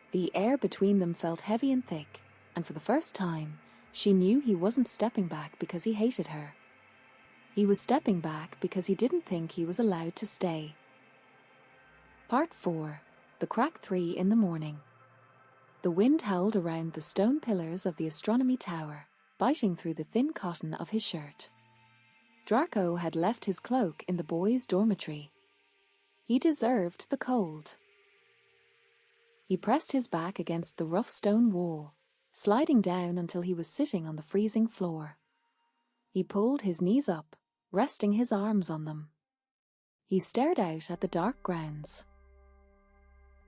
The air between them felt heavy and thick, and for the first time, she knew he wasn't stepping back because he hated her. He was stepping back because he didn't think he was allowed to stay. Part 4. The crack 3 in the morning. The wind howled around the stone pillars of the astronomy tower, biting through the thin cotton of his shirt. Draco had left his cloak in the boys' dormitory. He deserved the cold. He pressed his back against the rough stone wall, sliding down until he was sitting on the freezing floor. He pulled his knees up, resting his arms on them. He stared out at the dark grounds.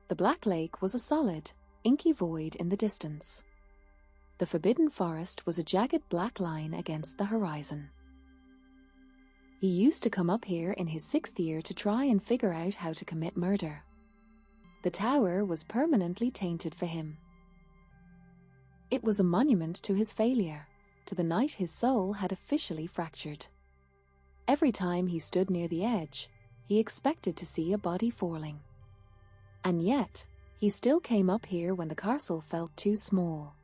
The Black Lake was a solid, inky void in the distance. The Forbidden Forest was a jagged black line against the horizon. He used to come up here in his 6th year to try and figure out how to commit murder. The tower was permanently tainted for him. It was a monument to his failure, to the night his soul had officially fractured. Every time he stood near the edge, he expected to see a body falling. And yet, he still came up here when the castle felt too small.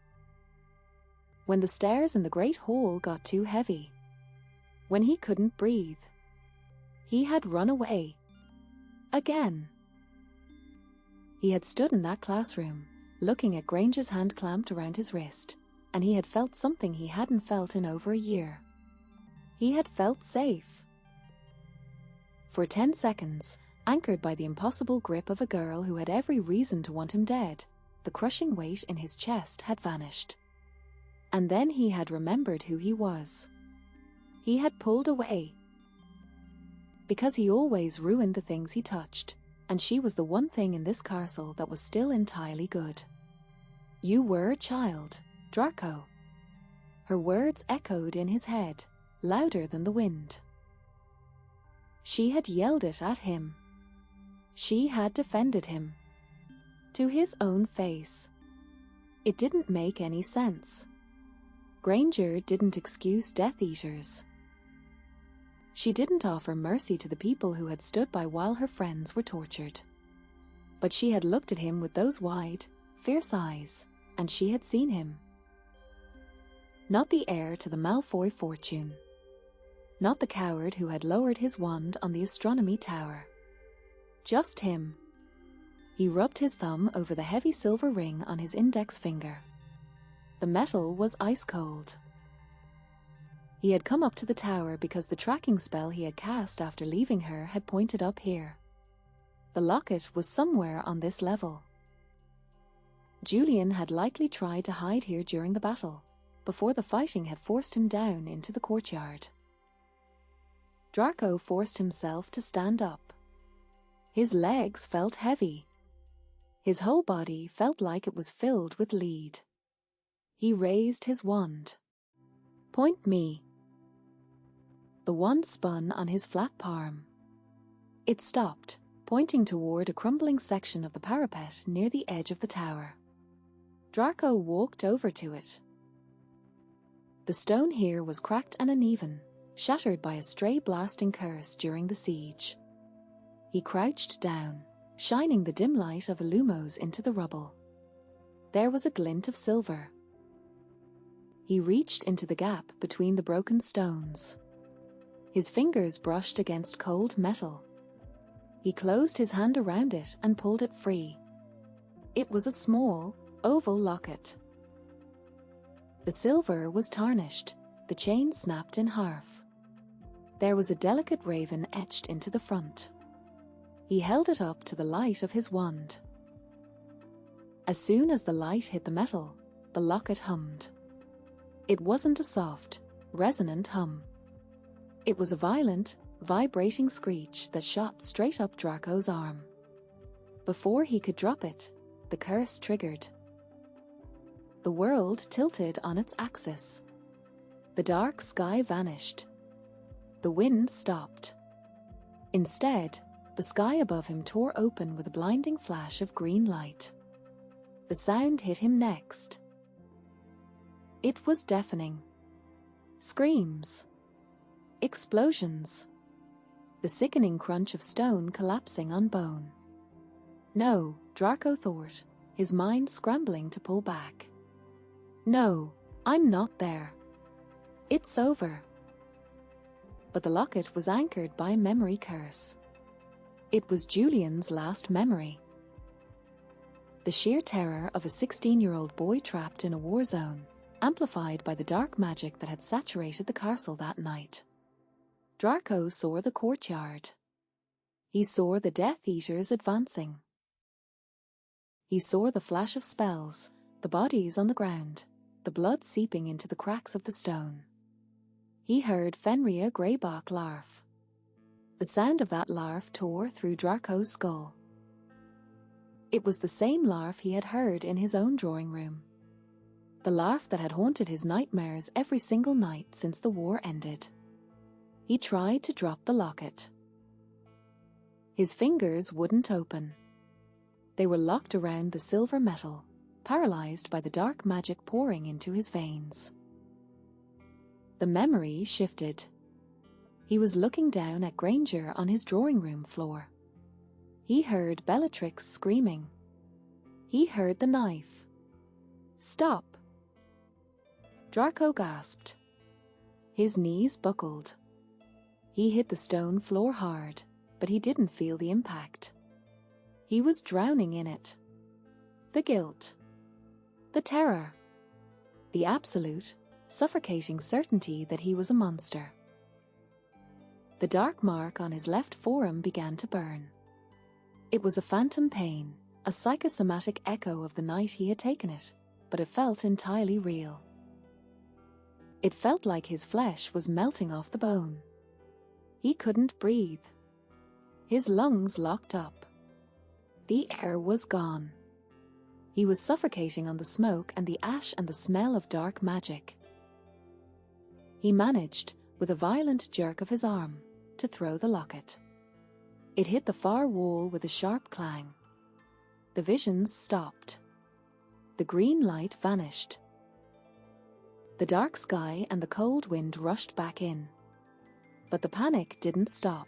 When the stairs in the great hall got too heavy. When he couldn't breathe. He had run away. Again. He had stood in that classroom, looking at Granger's hand clamped around his wrist, and he had felt something he hadn't felt in over a year. He had felt safe. For 10 seconds, anchored by the impossible grip of a girl who had every reason to want him dead, the crushing weight in his chest had vanished. And then he had remembered who he was. He had pulled away. Because he always ruined the things he touched, and she was the one thing in this castle that was still entirely good. "You were a child, Draco." Her words echoed in his head, louder than the wind. She had yelled it at him. She had defended him. To his own face. It didn't make any sense. Granger didn't excuse Death Eaters. She didn't offer mercy to the people who had stood by while her friends were tortured. But she had looked at him with those wide, fierce eyes, and she had seen him. Not the heir to the Malfoy fortune. Not the coward who had lowered his wand on the astronomy tower. Just him. He rubbed his thumb over the heavy silver ring on his index finger. The metal was ice cold. He had come up to the tower because the tracking spell he had cast after leaving her had pointed up here. The locket was somewhere on this level. Julian had likely tried to hide here during the battle, before the fighting had forced him down into the courtyard. Draco forced himself to stand up. His legs felt heavy. His whole body felt like it was filled with lead. He raised his wand. "Point me." The wand spun on his flat palm. It stopped, pointing toward a crumbling section of the parapet near the edge of the tower. Draco walked over to it. The stone here was cracked and uneven, shattered by a stray blasting curse during the siege. He crouched down, shining the dim light of illumos into the rubble. There was a glint of silver. He reached into the gap between the broken stones. His fingers brushed against cold metal. He closed his hand around it and pulled it free. It was a small, oval locket. The silver was tarnished, the chain snapped in half. There was a delicate raven etched into the front. He held it up to the light of his wand. As soon as the light hit the metal, the locket hummed. It wasn't a soft, resonant hum. It was a violent, vibrating screech that shot straight up Draco's arm. Before he could drop it, the curse triggered. The world tilted on its axis. The dark sky vanished. The wind stopped. Instead, the sky above him tore open with a blinding flash of green light. The sound hit him next. It was deafening. Screams. Explosions. The sickening crunch of stone collapsing on bone. No, Draco thought, his mind scrambling to pull back. No, I'm not there. It's over. But the locket was anchored by a memory curse. It was Julian's last memory. The sheer terror of a 16-year-old boy trapped in a war zone, amplified by the dark magic that had saturated the castle that night. Draco saw the courtyard. He saw the Death Eaters advancing. He saw the flash of spells, the bodies on the ground, the blood seeping into the cracks of the stone. He heard Fenrir Greybark laugh. The sound of that laugh tore through Draco's skull. It was the same laugh he had heard in his own drawing room. The laugh that had haunted his nightmares every single night since the war ended. He tried to drop the locket. His fingers wouldn't open. They were locked around the silver metal, paralyzed by the dark magic pouring into his veins. The memory shifted. He was looking down at Granger on his drawing room floor. He heard Bellatrix screaming. He heard the knife. Stop! Draco gasped. His knees buckled. He hit the stone floor hard, but he didn't feel the impact. He was drowning in it. The guilt. The terror. The absolute, suffocating certainty that he was a monster. The dark mark on his left forearm began to burn. It was a phantom pain, a psychosomatic echo of the night he had taken it, but it felt entirely real. It felt like his flesh was melting off the bone. He couldn't breathe. His lungs locked up. The air was gone. He was suffocating on the smoke and the ash and the smell of dark magic. He managed, with a violent jerk of his arm, to throw the locket. It hit the far wall with a sharp clang. The visions stopped. The green light vanished. The dark sky and the cold wind rushed back in. But the panic didn't stop.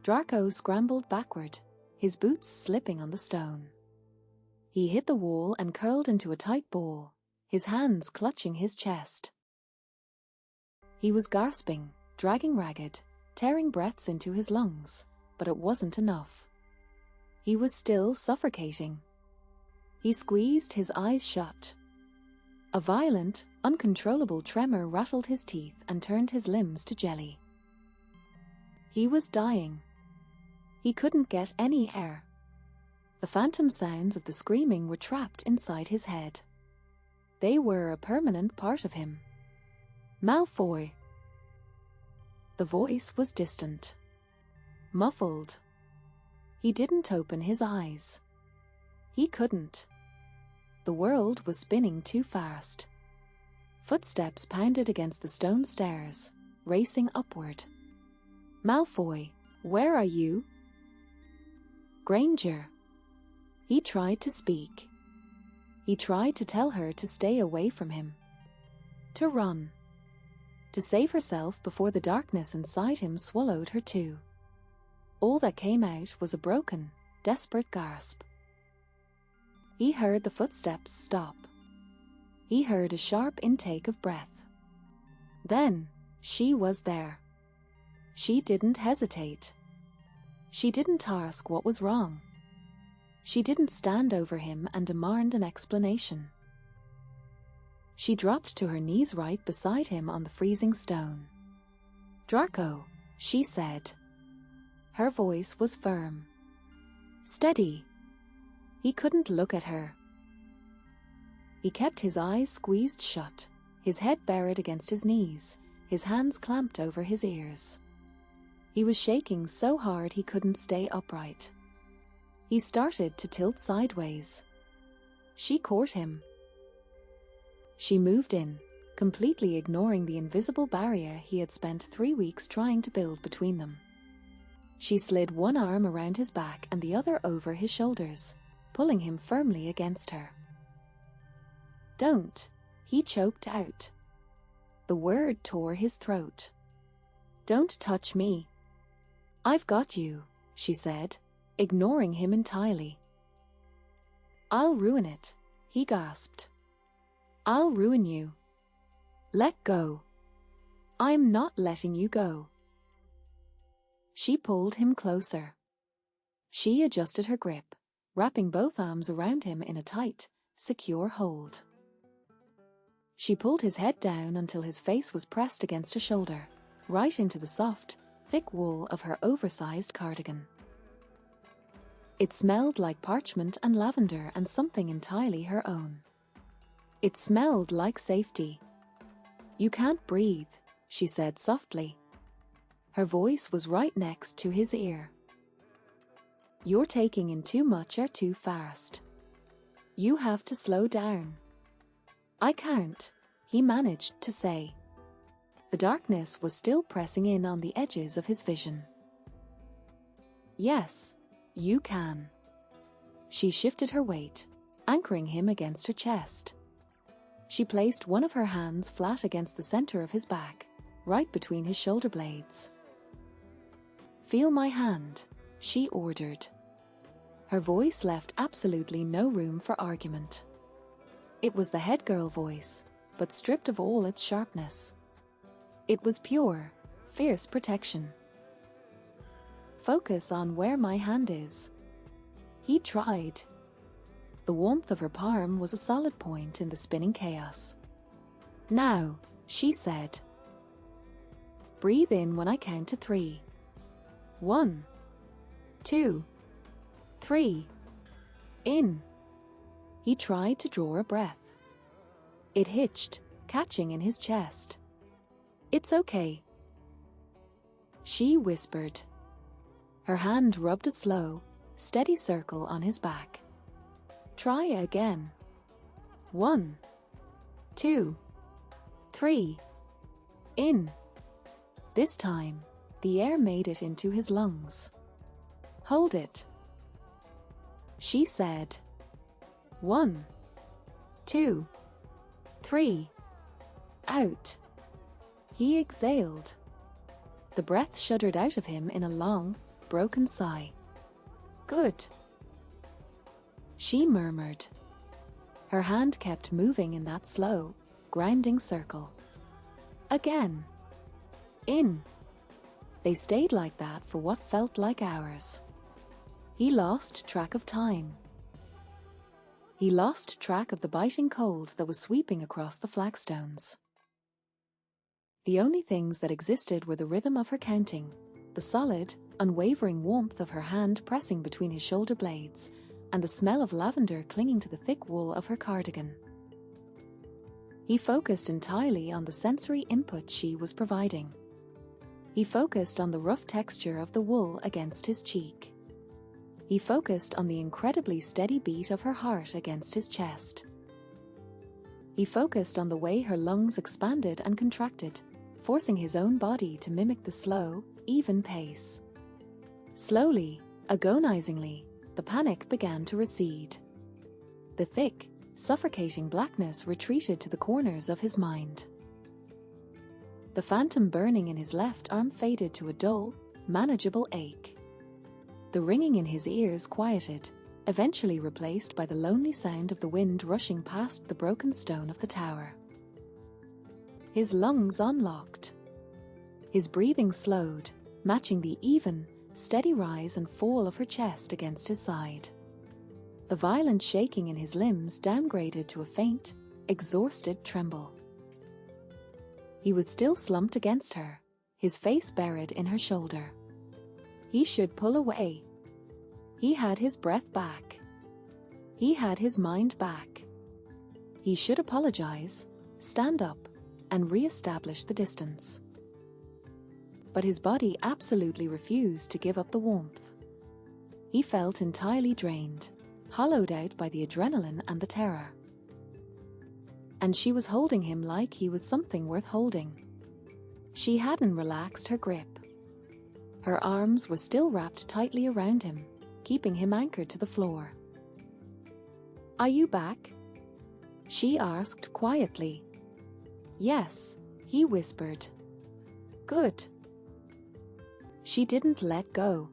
Draco scrambled backward, his boots slipping on the stone. He hit the wall and curled into a tight ball, his hands clutching his chest. He was gasping, dragging ragged, tearing breaths into his lungs, but it wasn't enough. He was still suffocating. He squeezed his eyes shut. A violent, uncontrollable tremor rattled his teeth and turned his limbs to jelly. He was dying. He couldn't get any air. The phantom sounds of the screaming were trapped inside his head. They were a permanent part of him. Malfoy. The voice was distant. Muffled. He didn't open his eyes. He couldn't. The world was spinning too fast. Footsteps pounded against the stone stairs, racing upward. Malfoy, where are you? Granger. He tried to speak. He tried to tell her to stay away from him. To run. To save herself before the darkness inside him swallowed her too. All that came out was a broken, desperate gasp. He heard the footsteps stop. He heard a sharp intake of breath. Then, she was there. She didn't hesitate. She didn't ask what was wrong. She didn't stand over him and demand an explanation. She dropped to her knees right beside him on the freezing stone. Draco, she said. Her voice was firm. Steady. He couldn't look at her. He kept his eyes squeezed shut, his head buried against his knees, his hands clamped over his ears. He was shaking so hard he couldn't stay upright. He started to tilt sideways. She caught him. She moved in, completely ignoring the invisible barrier he had spent 3 weeks trying to build between them. She slid one arm around his back and the other over his shoulders, pulling him firmly against her. Don't, he choked out. The word tore his throat. Don't touch me. I've got you, she said, ignoring him entirely. I'll ruin it, he gasped. I'll ruin you. Let go. I'm not letting you go. She pulled him closer. She adjusted her grip, wrapping both arms around him in a tight, secure hold. She pulled his head down until his face was pressed against her shoulder, right into the soft, thick wool of her oversized cardigan. It smelled like parchment and lavender and something entirely her own. It smelled like safety. You can't breathe, she said softly. Her voice was right next to his ear. You're taking in too much air too fast. You have to slow down. I can't, he managed to say. The darkness was still pressing in on the edges of his vision. Yes, you can. She shifted her weight, anchoring him against her chest. She placed one of her hands flat against the center of his back, right between his shoulder blades. Feel my hand, she ordered. Her voice left absolutely no room for argument. It was the head girl voice, but stripped of all its sharpness. It was pure, fierce protection. Focus on where my hand is. He tried. The warmth of her palm was a solid point in the spinning chaos. Now, she said. Breathe in when I count to 3. 1, 2, 3. In. He tried to draw a breath. It hitched, catching in his chest. It's okay. She whispered. Her hand rubbed a slow, steady circle on his back. Try again. 1, 2, 3. In. This time, the air made it into his lungs. Hold it. She said. 1, 2, 3. Out. He exhaled. The breath shuddered out of him in a long, broken sigh. Good. She murmured. Her hand kept moving in that slow, grinding circle. Again. In. They stayed like that for what felt like hours. He lost track of time. He lost track of the biting cold that was sweeping across the flagstones. The only things that existed were the rhythm of her counting, the solid, unwavering warmth of her hand pressing between his shoulder blades, and the smell of lavender clinging to the thick wool of her cardigan. He focused entirely on the sensory input she was providing. He focused on the rough texture of the wool against his cheek. He focused on the incredibly steady beat of her heart against his chest. He focused on the way her lungs expanded and contracted, forcing his own body to mimic the slow, even pace. Slowly, agonizingly, the panic began to recede. The thick, suffocating blackness retreated to the corners of his mind. The phantom burning in his left arm faded to a dull, manageable ache. The ringing in his ears quieted, eventually replaced by the lonely sound of the wind rushing past the broken stone of the tower. His lungs unlocked. His breathing slowed, matching the even, steady rise and fall of her chest against his side. The violent shaking in his limbs downgraded to a faint, exhausted tremble. He was still slumped against her, his face buried in her shoulder. He should pull away. He had his breath back. He had his mind back. He should apologize, stand up, and re-establish the distance. But his body absolutely refused to give up the warmth. He felt entirely drained, hollowed out by the adrenaline and the terror. And she was holding him like he was something worth holding. She hadn't relaxed her grip. Her arms were still wrapped tightly around him, keeping him anchored to the floor. "Are you back?" she asked quietly. "Yes," he whispered. "Good." She didn't let go.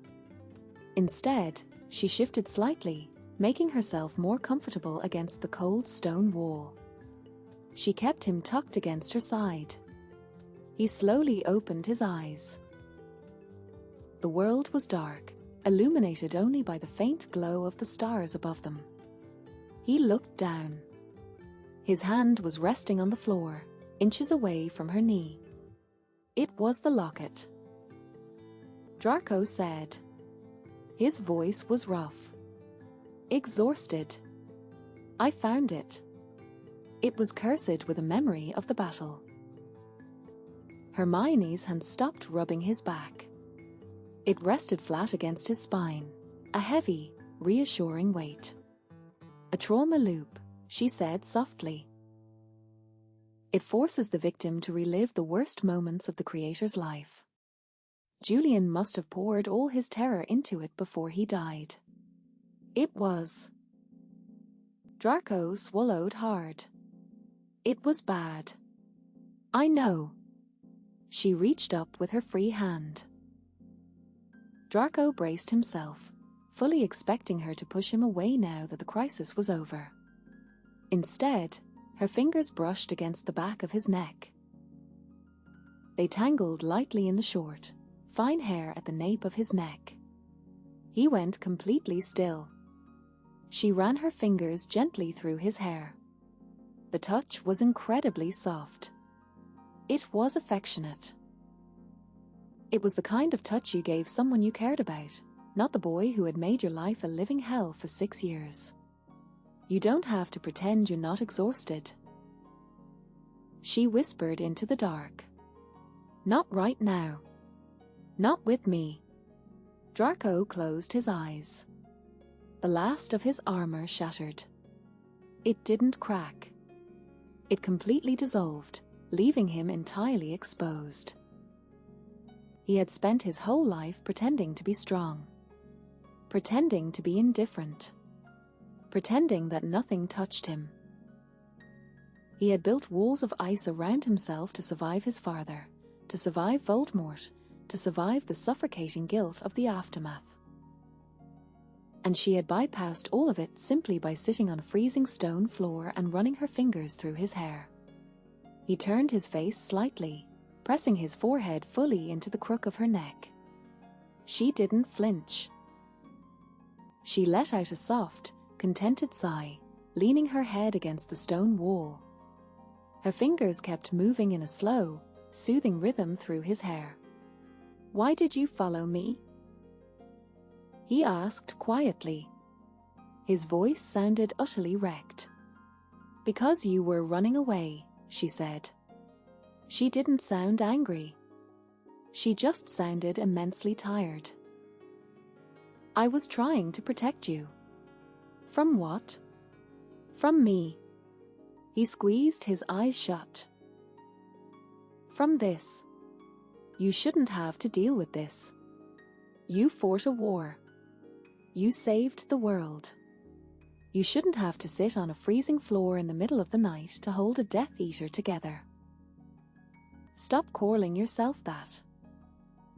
Instead, she shifted slightly, making herself more comfortable against the cold stone wall. She kept him tucked against her side. He slowly opened his eyes. The world was dark, illuminated only by the faint glow of the stars above them. He looked down. His hand was resting on the floor, inches away from her knee. It was the locket. Draco said. His voice was rough. Exhausted. "I found it." It was cursed with a memory of the battle. Hermione's hand stopped rubbing his back. It rested flat against his spine, a heavy, reassuring weight. "A trauma loop," she said softly. It forces the victim to relive the worst moments of the creator's life. Julian must have poured all his terror into it before he died. It was. Draco swallowed hard. It was bad. "I know." She reached up with her free hand. Draco braced himself, fully expecting her to push him away now that the crisis was over. Instead, her fingers brushed against the back of his neck. They tangled lightly in the short, fine hair at the nape of his neck. He went completely still. She ran her fingers gently through his hair. The touch was incredibly soft. It was affectionate. It was the kind of touch you gave someone you cared about, not the boy who had made your life a living hell for 6 years. You don't have to pretend you're not exhausted. She whispered into the dark. "Not right now. Not with me." Draco closed his eyes. The last of his armor shattered. It didn't crack. It completely dissolved, leaving him entirely exposed. He had spent his whole life pretending to be strong, pretending to be indifferent, pretending that nothing touched him. He had built walls of ice around himself to survive his father, to survive Voldemort, to survive the suffocating guilt of the aftermath. And she had bypassed all of it simply by sitting on a freezing stone floor and running her fingers through his hair. He turned his face slightly, pressing his forehead fully into the crook of her neck. She didn't flinch. She let out a soft, contented sigh, leaning her head against the stone wall. Her fingers kept moving in a slow, soothing rhythm through his hair. "Why did you follow me?" he asked quietly. His voice sounded utterly wrecked. "Because you were running away," she said. She didn't sound angry. She just sounded immensely tired. "I was trying to protect you." "From what?" "From me." He squeezed his eyes shut. "From this. You shouldn't have to deal with this. You fought a war. You saved the world. You shouldn't have to sit on a freezing floor in the middle of the night to hold a Death Eater together. Stop calling yourself that.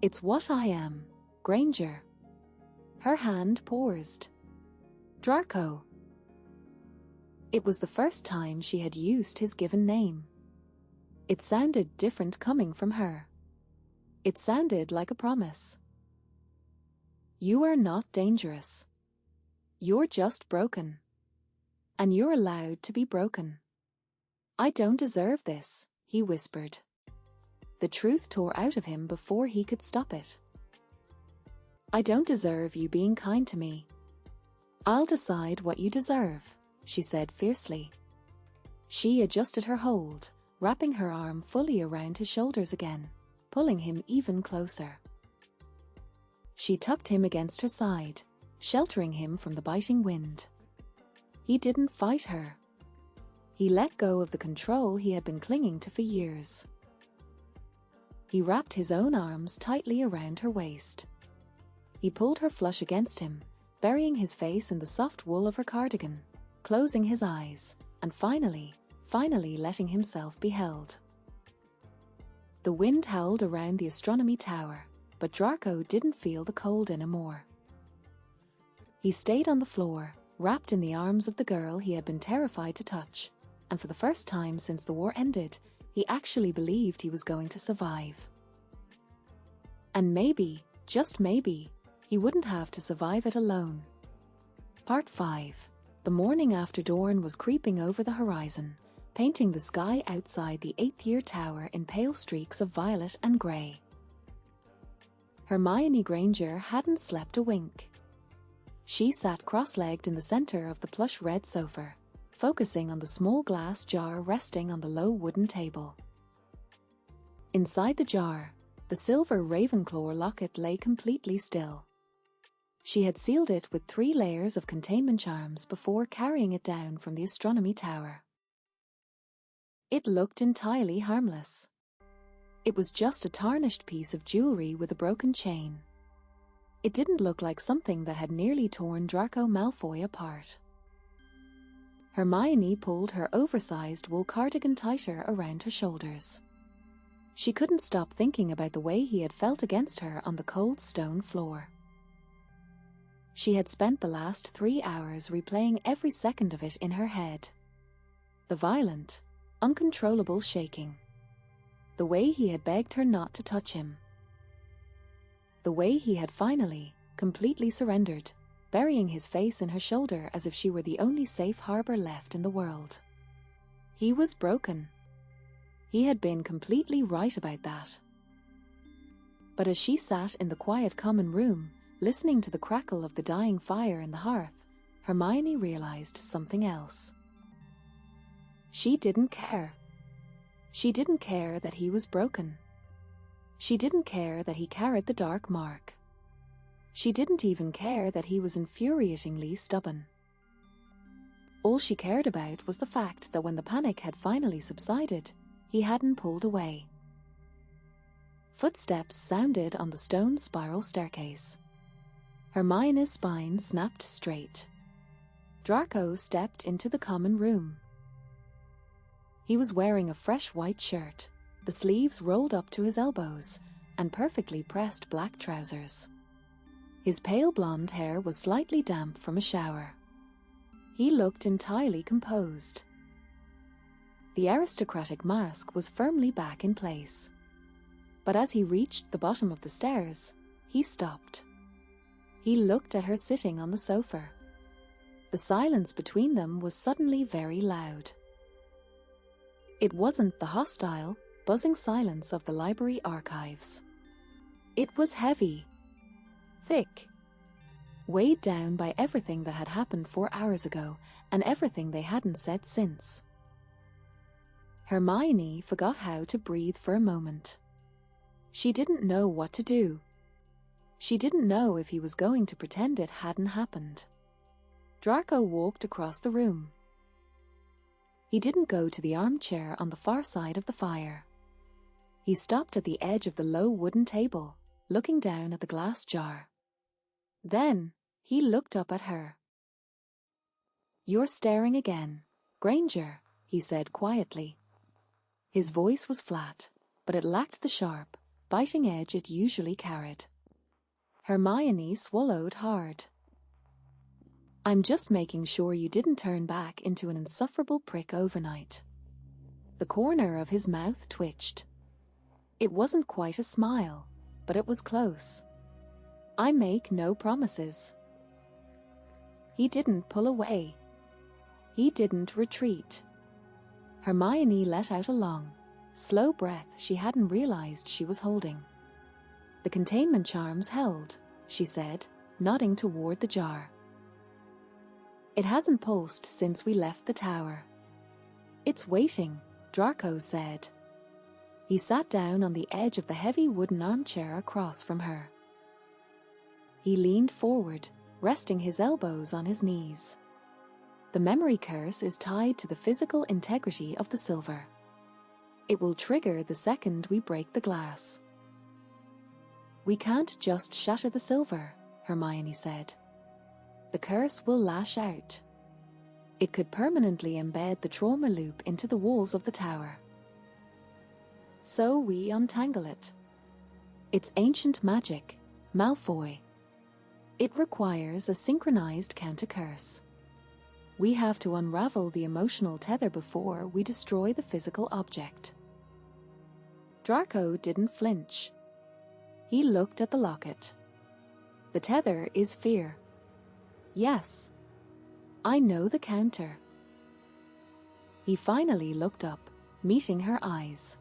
It's what I am, Granger." Her hand paused. "Draco." It was the first time she had used his given name. It sounded different coming from her. It sounded like a promise. "You are not dangerous. You're just broken. And you're allowed to be broken." "I don't deserve this," he whispered. The truth tore out of him before he could stop it. "I don't deserve you being kind to me." "I'll decide what you deserve," she said fiercely. She adjusted her hold, wrapping her arm fully around his shoulders again, pulling him even closer. She tucked him against her side, sheltering him from the biting wind. He didn't fight her. He let go of the control he had been clinging to for years. He wrapped his own arms tightly around her waist. He pulled her flush against him, burying his face in the soft wool of her cardigan, closing his eyes, and finally letting himself be held. The wind howled around the astronomy tower, but Draco didn't feel the cold anymore. He stayed on the floor, wrapped in the arms of the girl he had been terrified to touch, and for the first time since the war ended, he actually believed he was going to survive. And maybe, just maybe, he wouldn't have to survive it alone. Part 5. The morning after dawn was creeping over the horizon, painting the sky outside the 8th-year tower in pale streaks of violet and grey. Hermione Granger hadn't slept a wink. She sat cross-legged in the center of the plush red sofa, focusing on the small glass jar resting on the low wooden table. Inside the jar, the silver Ravenclaw locket lay completely still. She had sealed it with 3 layers of containment charms before carrying it down from the astronomy tower. It looked entirely harmless. It was just a tarnished piece of jewelry with a broken chain. It didn't look like something that had nearly torn Draco Malfoy apart. Hermione pulled her oversized wool cardigan tighter around her shoulders. She couldn't stop thinking about the way he had felt against her on the cold stone floor. She had spent the last 3 hours replaying every second of it in her head. The violent, uncontrollable shaking. The way he had begged her not to touch him. The way he had finally, completely surrendered, burying his face in her shoulder as if she were the only safe harbor left in the world. He was broken. He had been completely right about that. But as she sat in the quiet common room, listening to the crackle of the dying fire in the hearth, Hermione realized something else. She didn't care. She didn't care that he was broken. She didn't care that he carried the dark mark. She didn't even care that he was infuriatingly stubborn. All she cared about was the fact that when the panic had finally subsided, he hadn't pulled away. Footsteps sounded on the stone spiral staircase. Hermione's spine snapped straight. Draco stepped into the common room. He was wearing a fresh white shirt, the sleeves rolled up to his elbows, and perfectly pressed black trousers. His pale blonde hair was slightly damp from a shower. He looked entirely composed. The aristocratic mask was firmly back in place. But as he reached the bottom of the stairs, he stopped. He looked at her sitting on the sofa. The silence between them was suddenly very loud. It wasn't the hostile, buzzing silence of the library archives. It was heavy, thick, weighed down by everything that had happened 4 hours ago and everything they hadn't said since. Hermione forgot how to breathe for a moment. She didn't know what to do. She didn't know if he was going to pretend it hadn't happened. Draco walked across the room. He didn't go to the armchair on the far side of the fire. He stopped at the edge of the low wooden table, looking down at the glass jar. Then, he looked up at her. "You're staring again, Granger," he said quietly. His voice was flat, but it lacked the sharp, biting edge it usually carried. Hermione swallowed hard. "I'm just making sure you didn't turn back into an insufferable prick overnight." The corner of his mouth twitched. It wasn't quite a smile, but it was close. "I make no promises." He didn't pull away. He didn't retreat. Hermione let out a long, slow breath she hadn't realized she was holding. "The containment charms held," she said, nodding toward the jar. "It hasn't pulsed since we left the tower." "It's waiting," Draco said. He sat down on the edge of the heavy wooden armchair across from her. He leaned forward, resting his elbows on his knees. "The memory curse is tied to the physical integrity of the silver. It will trigger the second we break the glass." "We can't just shatter the silver," Hermione said. "The curse will lash out. It could permanently embed the trauma loop into the walls of the tower. So we untangle it. It's ancient magic, Malfoy. It requires a synchronized counter-curse. We have to unravel the emotional tether before we destroy the physical object." Draco didn't flinch. He looked at the locket. "The tether is fear." "Yes. I know the counter." He finally looked up, meeting her eyes.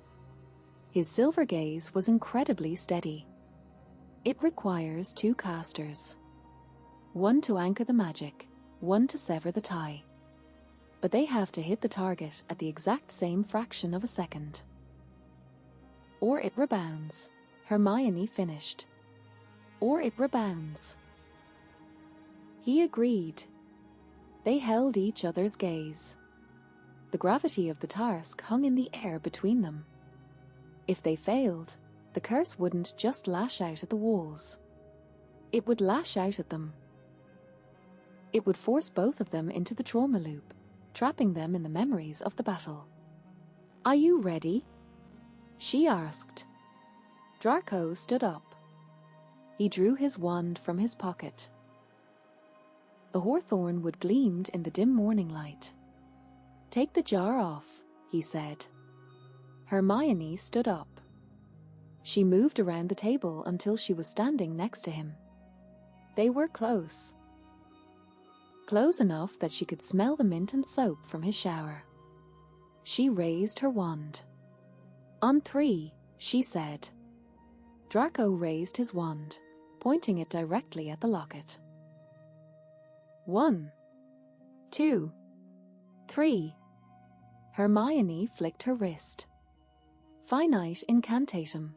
His silver gaze was incredibly steady. "It requires 2 casters. One to anchor the magic, one to sever the tie. But they have to hit the target at the exact same fraction of a second. Or it rebounds," Hermione finished. "Or it rebounds." He agreed. They held each other's gaze. The gravity of the task hung in the air between them. If they failed, the curse wouldn't just lash out at the walls. It would lash out at them. It would force both of them into the trauma loop, trapping them in the memories of the battle. "Are you ready?" she asked. Draco stood up. He drew his wand from his pocket. The hawthorn wood gleamed in the dim morning light. "Take the jar off," he said. Hermione stood up. She moved around the table until she was standing next to him. They were close. Close enough that she could smell the mint and soap from his shower. She raised her wand. "On 3, she said. Draco raised his wand, pointing it directly at the locket. 1, 2, 3. Hermione flicked her wrist. Finite incantatum.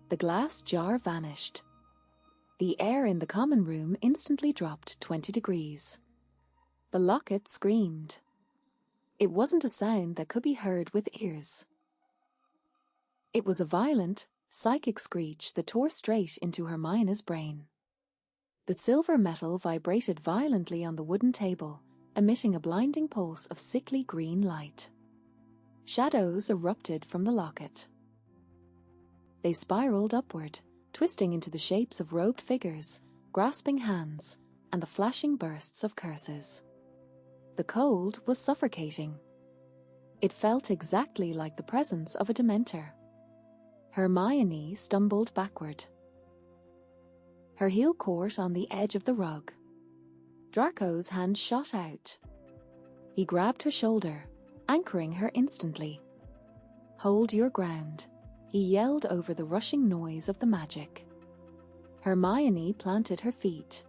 The glass jar vanished. The air in the common room instantly dropped 20 degrees. The locket screamed. It wasn't a sound that could be heard with ears. It was a violent, psychic screech that tore straight into Hermione's brain. The silver metal vibrated violently on the wooden table, emitting a blinding pulse of sickly green light. Shadows erupted from the locket. They spiraled upward, twisting into the shapes of robed figures, grasping hands, and the flashing bursts of curses. The cold was suffocating. It felt exactly like the presence of a Dementor. Hermione stumbled backward. Her heel caught on the edge of the rug. Draco's hand shot out. He grabbed her shoulder, anchoring her instantly. "Hold your ground," he yelled over the rushing noise of the magic. Hermione planted her feet.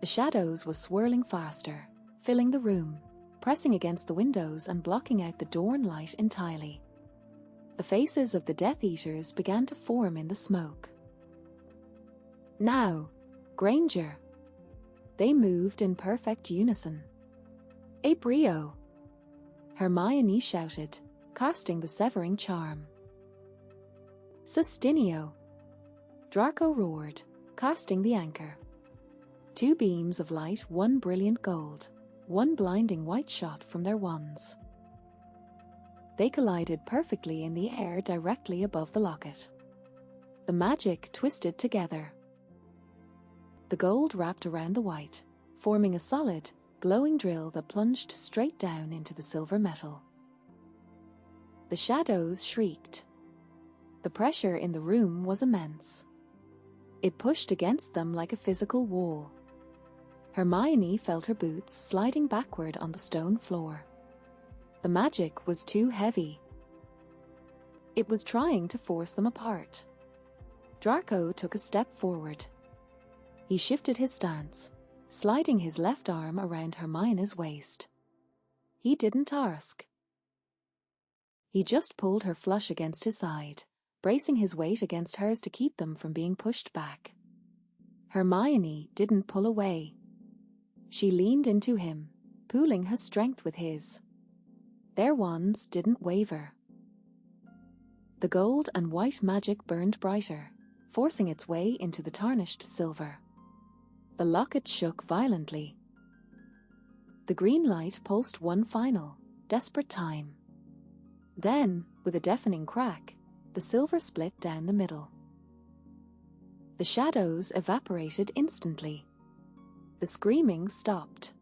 The shadows were swirling faster, filling the room, pressing against the windows and blocking out the dawn light entirely. The faces of the Death Eaters began to form in the smoke. "Now, Granger!" They moved in perfect unison. "A brio!" Hermione shouted, casting the severing charm. "Sustinio!" Draco roared, casting the anchor. Two beams of light, one brilliant gold, one blinding white shot from their wands. They collided perfectly in the air directly above the locket. The magic twisted together. The gold wrapped around the white, forming a solid, glowing drill that plunged straight down into the silver metal. The shadows shrieked. The pressure in the room was immense. It pushed against them like a physical wall. Hermione felt her boots sliding backward on the stone floor. The magic was too heavy. It was trying to force them apart. Draco took a step forward. He shifted his stance, sliding his left arm around Hermione's waist. He didn't ask. He just pulled her flush against his side, bracing his weight against hers to keep them from being pushed back. Hermione didn't pull away. She leaned into him, pooling her strength with his. Their wands didn't waver. The gold and white magic burned brighter, forcing its way into the tarnished silver. The locket shook violently. The green light pulsed one final, desperate time. Then, with a deafening crack, the silver split down the middle. The shadows evaporated instantly. The screaming stopped.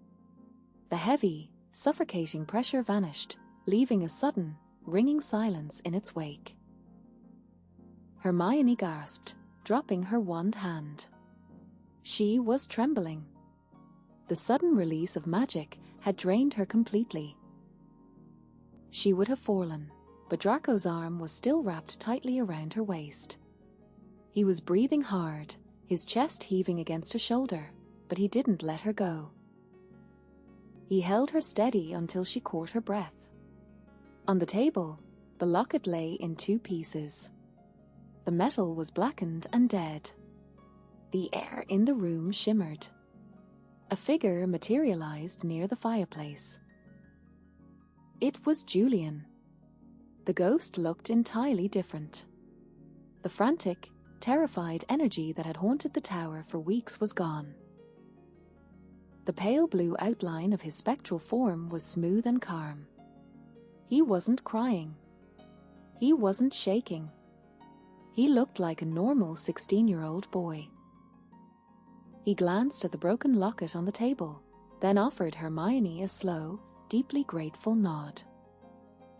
The heavy, suffocating pressure vanished, leaving a sudden, ringing silence in its wake. Hermione gasped, dropping her wand hand. She was trembling. The sudden release of magic had drained her completely. She would have fallen, but Draco's arm was still wrapped tightly around her waist. He was breathing hard, his chest heaving against her shoulder, but he didn't let her go. He held her steady until she caught her breath. On the table, the locket lay in two pieces. The metal was blackened and dead. The air in the room shimmered. A figure materialized near the fireplace. It was Julian. The ghost looked entirely different. The frantic, terrified energy that had haunted the tower for weeks was gone. The pale blue outline of his spectral form was smooth and calm. He wasn't crying. He wasn't shaking. He looked like a normal 16-year-old boy. He glanced at the broken locket on the table, then offered Hermione a slow, deeply grateful nod.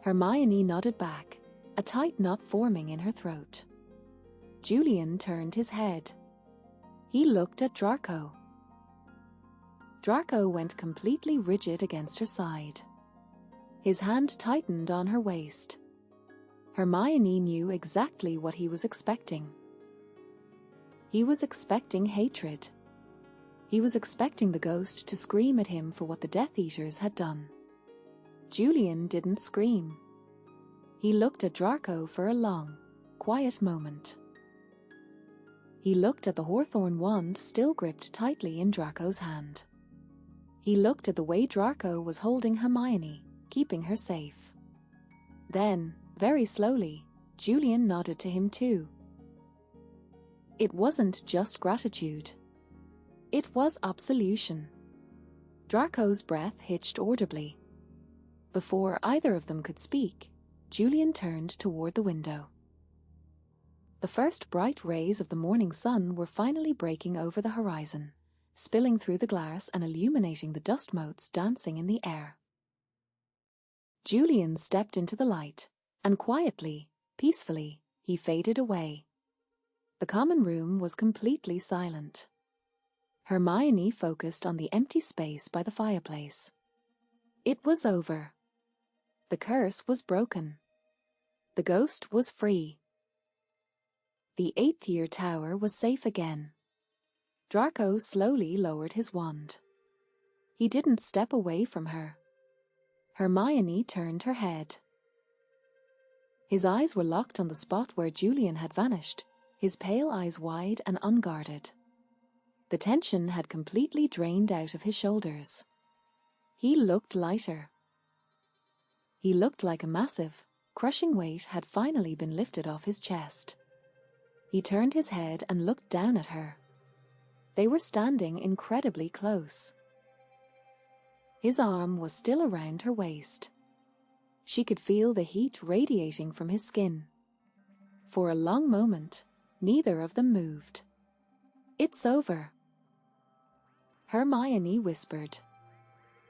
Hermione nodded back, a tight knot forming in her throat. Julian turned his head. He looked at Draco. Draco went completely rigid against her side. His hand tightened on her waist. Hermione knew exactly what he was expecting. He was expecting hatred. He was expecting the ghost to scream at him for what the Death Eaters had done. Julian didn't scream. He looked at Draco for a long, quiet moment. He looked at the hawthorn wand still gripped tightly in Draco's hand. He looked at the way Draco was holding Hermione, keeping her safe. Then, very slowly, Julian nodded to him too. It wasn't just gratitude. It was absolution. Draco's breath hitched audibly. Before either of them could speak, Julian turned toward the window. The first bright rays of the morning sun were finally breaking over the horizon, spilling through the glass and illuminating the dust motes dancing in the air. Julian stepped into the light, and quietly, peacefully, he faded away. The common room was completely silent. Hermione focused on the empty space by the fireplace. It was over. The curse was broken. The ghost was free. The 8th-year tower was safe again. Draco slowly lowered his wand. He didn't step away from her. Hermione turned her head. His eyes were locked on the spot where Julian had vanished, his pale eyes wide and unguarded. The tension had completely drained out of his shoulders. He looked lighter. He looked like a massive, crushing weight had finally been lifted off his chest. He turned his head and looked down at her. They were standing incredibly close. His arm was still around her waist. She could feel the heat radiating from his skin. For a long moment, neither of them moved. "It's over," Hermione whispered.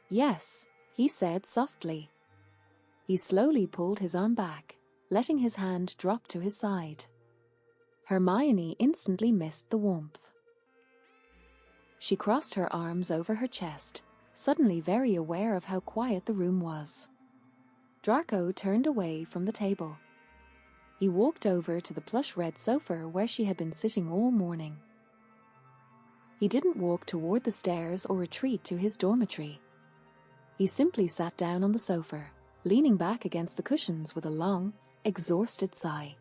"Yes," he said softly. He slowly pulled his arm back, letting his hand drop to his side. Hermione instantly missed the warmth. She crossed her arms over her chest, suddenly very aware of how quiet the room was. Draco turned away from the table. He walked over to the plush red sofa where she had been sitting all morning. He didn't walk toward the stairs or retreat to his dormitory. He simply sat down on the sofa, leaning back against the cushions with a long, exhausted sigh.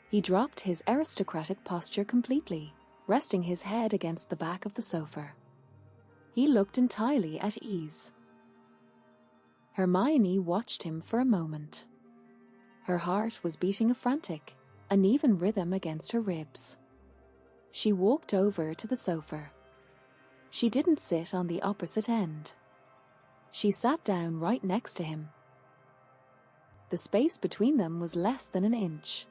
He dropped his aristocratic posture completely, resting his head against the back of the sofa. He looked entirely at ease. Hermione watched him for a moment. Her heart was beating a frantic, uneven rhythm against her ribs. She walked over to the sofa. She didn't sit on the opposite end. She sat down right next to him. The space between them was less than an inch.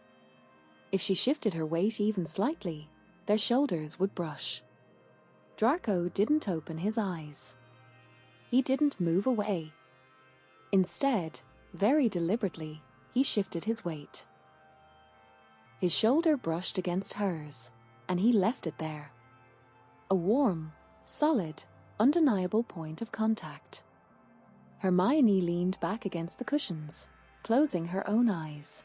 If she shifted her weight even slightly, their shoulders would brush. Draco didn't open his eyes. He didn't move away. Instead, very deliberately, he shifted his weight. His shoulder brushed against hers, and he left it there. A warm, solid, undeniable point of contact. Hermione leaned back against the cushions, closing her own eyes.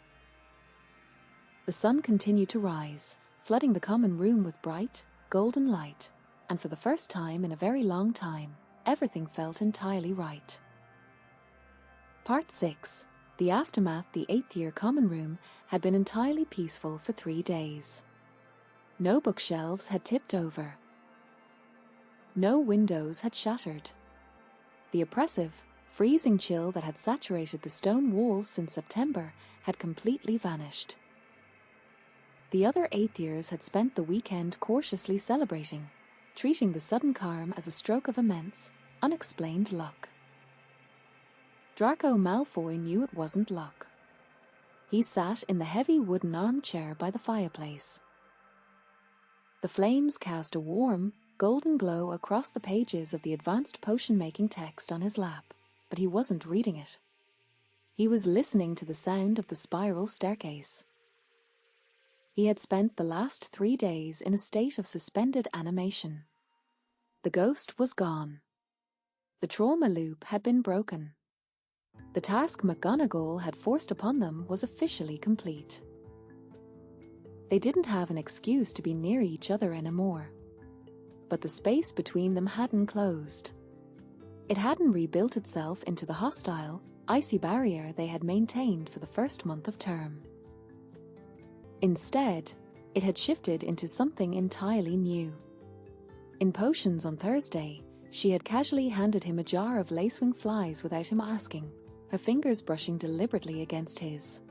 The sun continued to rise, flooding the common room with bright, golden light, and for the first time in a very long time, everything felt entirely right. Part 6. The aftermath. The 8th-year common room had been entirely peaceful for 3 days. No bookshelves had tipped over. No windows had shattered. The oppressive, freezing chill that had saturated the stone walls since September had completely vanished. The other 8th-years had spent the weekend cautiously celebrating, treating the sudden calm as a stroke of immense, unexplained luck. Draco Malfoy knew it wasn't luck. He sat in the heavy wooden armchair by the fireplace. The flames cast a warm, golden glow across the pages of the advanced potion-making text on his lap, but he wasn't reading it. He was listening to the sound of the spiral staircase. He had spent the last 3 days in a state of suspended animation. The ghost was gone. The trauma loop had been broken. The task McGonagall had forced upon them was officially complete. They didn't have an excuse to be near each other anymore. But the space between them hadn't closed. It hadn't rebuilt itself into the hostile, icy barrier they had maintained for the first month of term. Instead, it had shifted into something entirely new. In potions on Thursday, she had casually handed him a jar of lacewing flies without him asking, her fingers brushing deliberately against his.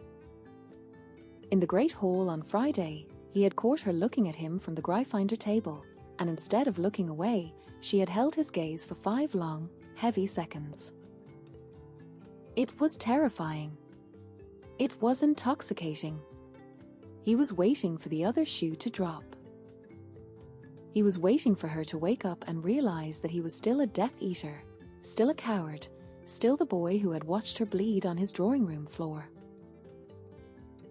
In the Great Hall on Friday, he had caught her looking at him from the Gryffindor table, and instead of looking away, she had held his gaze for 5 long, heavy seconds. It was terrifying. It was intoxicating. He was waiting for the other shoe to drop. He was waiting for her to wake up and realize that he was still a Death Eater, still a coward, still the boy who had watched her bleed on his drawing room floor.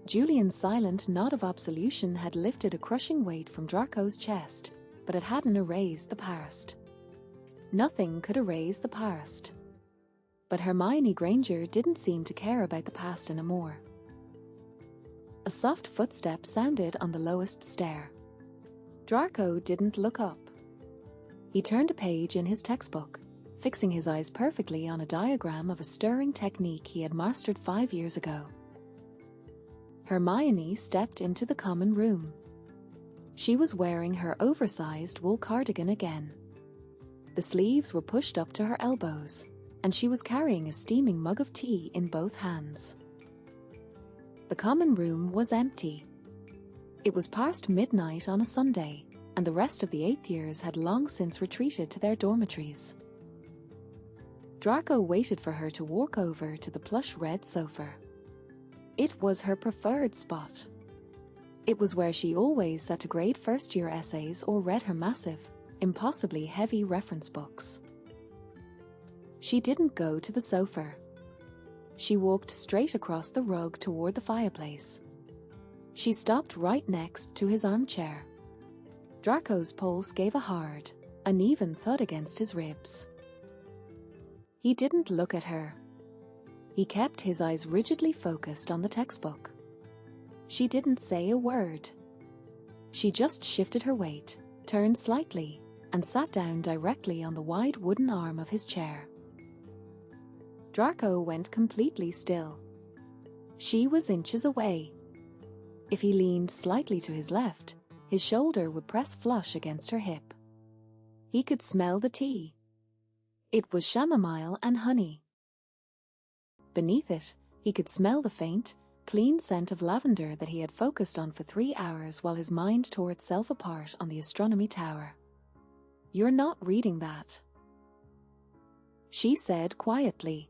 Julian's silent nod of absolution had lifted a crushing weight from Draco's chest, but it hadn't erased the past. Nothing could erase the past. But Hermione Granger didn't seem to care about the past anymore. A soft footstep sounded on the lowest stair. Draco didn't look up. He turned a page in his textbook, fixing his eyes perfectly on a diagram of a stirring technique he had mastered 5 years ago. Hermione stepped into the common room. She was wearing her oversized wool cardigan again. The sleeves were pushed up to her elbows, and she was carrying a steaming mug of tea in both hands. The common room was empty. It was past midnight on a Sunday, and the rest of the 8th years had long since retreated to their dormitories. Draco waited for her to walk over to the plush red sofa. It was her preferred spot. It was where she always sat to grade first-year essays or read her massive, impossibly heavy reference books. She didn't go to the sofa. She walked straight across the rug toward the fireplace. She stopped right next to his armchair. Draco's pulse gave a hard, uneven thud against his ribs. He didn't look at her. He kept his eyes rigidly focused on the textbook. She didn't say a word. She just shifted her weight, turned slightly, and sat down directly on the wide wooden arm of his chair. Draco went completely still. She was inches away. If he leaned slightly to his left, his shoulder would press flush against her hip. He could smell the tea. It was chamomile and honey. Beneath it, he could smell the faint, clean scent of lavender that he had focused on for 3 hours while his mind tore itself apart on the astronomy tower. "You're not reading that," she said quietly.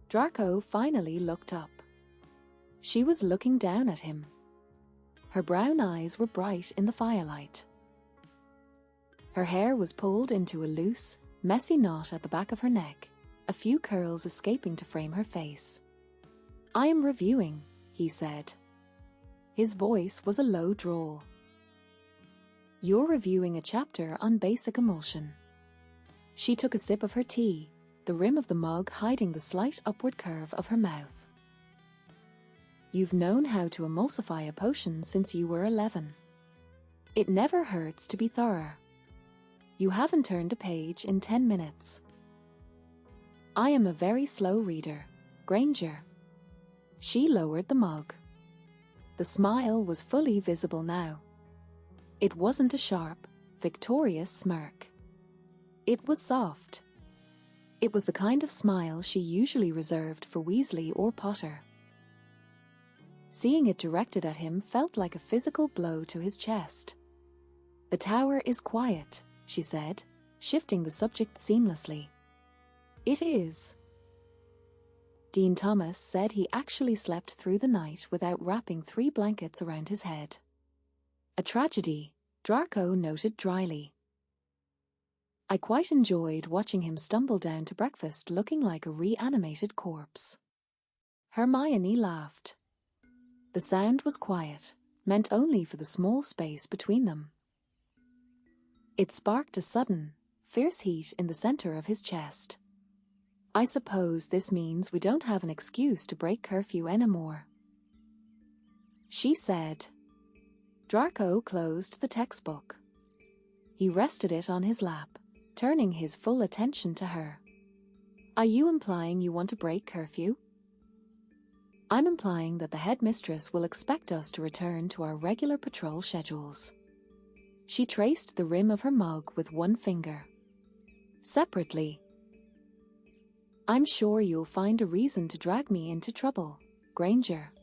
Draco finally looked up. She was looking down at him. Her brown eyes were bright in the firelight. Her hair was pulled into a loose, messy knot at the back of her neck, a few curls escaping to frame her face. "I am reviewing," he said. His voice was a low drawl. "You're reviewing a chapter on basic emulsion." She took a sip of her tea, the rim of the mug hiding the slight upward curve of her mouth. "You've known how to emulsify a potion since you were 11. It never hurts to be thorough. You haven't turned a page in 10 minutes. I am a very slow reader, Granger." She lowered the mug. The smile was fully visible now. It wasn't a sharp, victorious smirk. It was soft. It was the kind of smile she usually reserved for Weasley or Potter. Seeing it directed at him felt like a physical blow to his chest. "The tower is quiet," she said, shifting the subject seamlessly. "It is." Dean Thomas said he actually slept through the night without wrapping 3 blankets around his head. "A tragedy," Draco noted dryly. "I quite enjoyed watching him stumble down to breakfast looking like a reanimated corpse." Hermione laughed. The sound was quiet, meant only for the small space between them. It sparked a sudden, fierce heat in the center of his chest. "I suppose this means we don't have an excuse to break curfew anymore," she said. Draco closed the textbook. He rested it on his lap, turning his full attention to her. "Are you implying you want to break curfew?" "I'm implying that the headmistress will expect us to return to our regular patrol schedules." She traced the rim of her mug with one finger. "Separately. I'm sure you'll find a reason to drag me into trouble, Granger."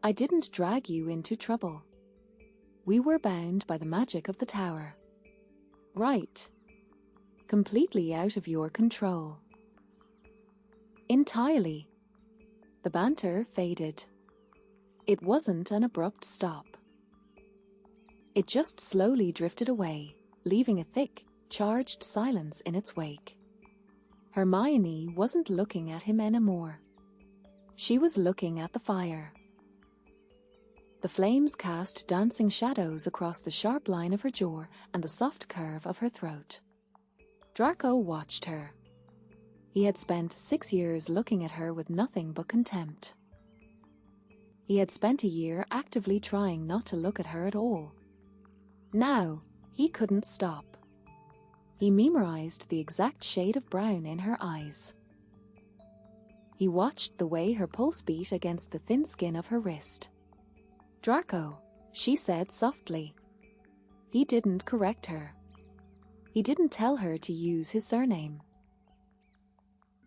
"I didn't drag you into trouble. We were bound by the magic of the tower." "Right. Completely out of your control." "Entirely." The banter faded. It wasn't an abrupt stop. It just slowly drifted away, leaving a thick, charged silence in its wake. Hermione wasn't looking at him anymore. She was looking at the fire. The flames cast dancing shadows across the sharp line of her jaw and the soft curve of her throat. Draco watched her. He had spent 6 years looking at her with nothing but contempt. He had spent a year actively trying not to look at her at all. Now, he couldn't stop. He memorized the exact shade of brown in her eyes. He watched the way her pulse beat against the thin skin of her wrist. "Draco," she said softly. He didn't correct her. He didn't tell her to use his surname.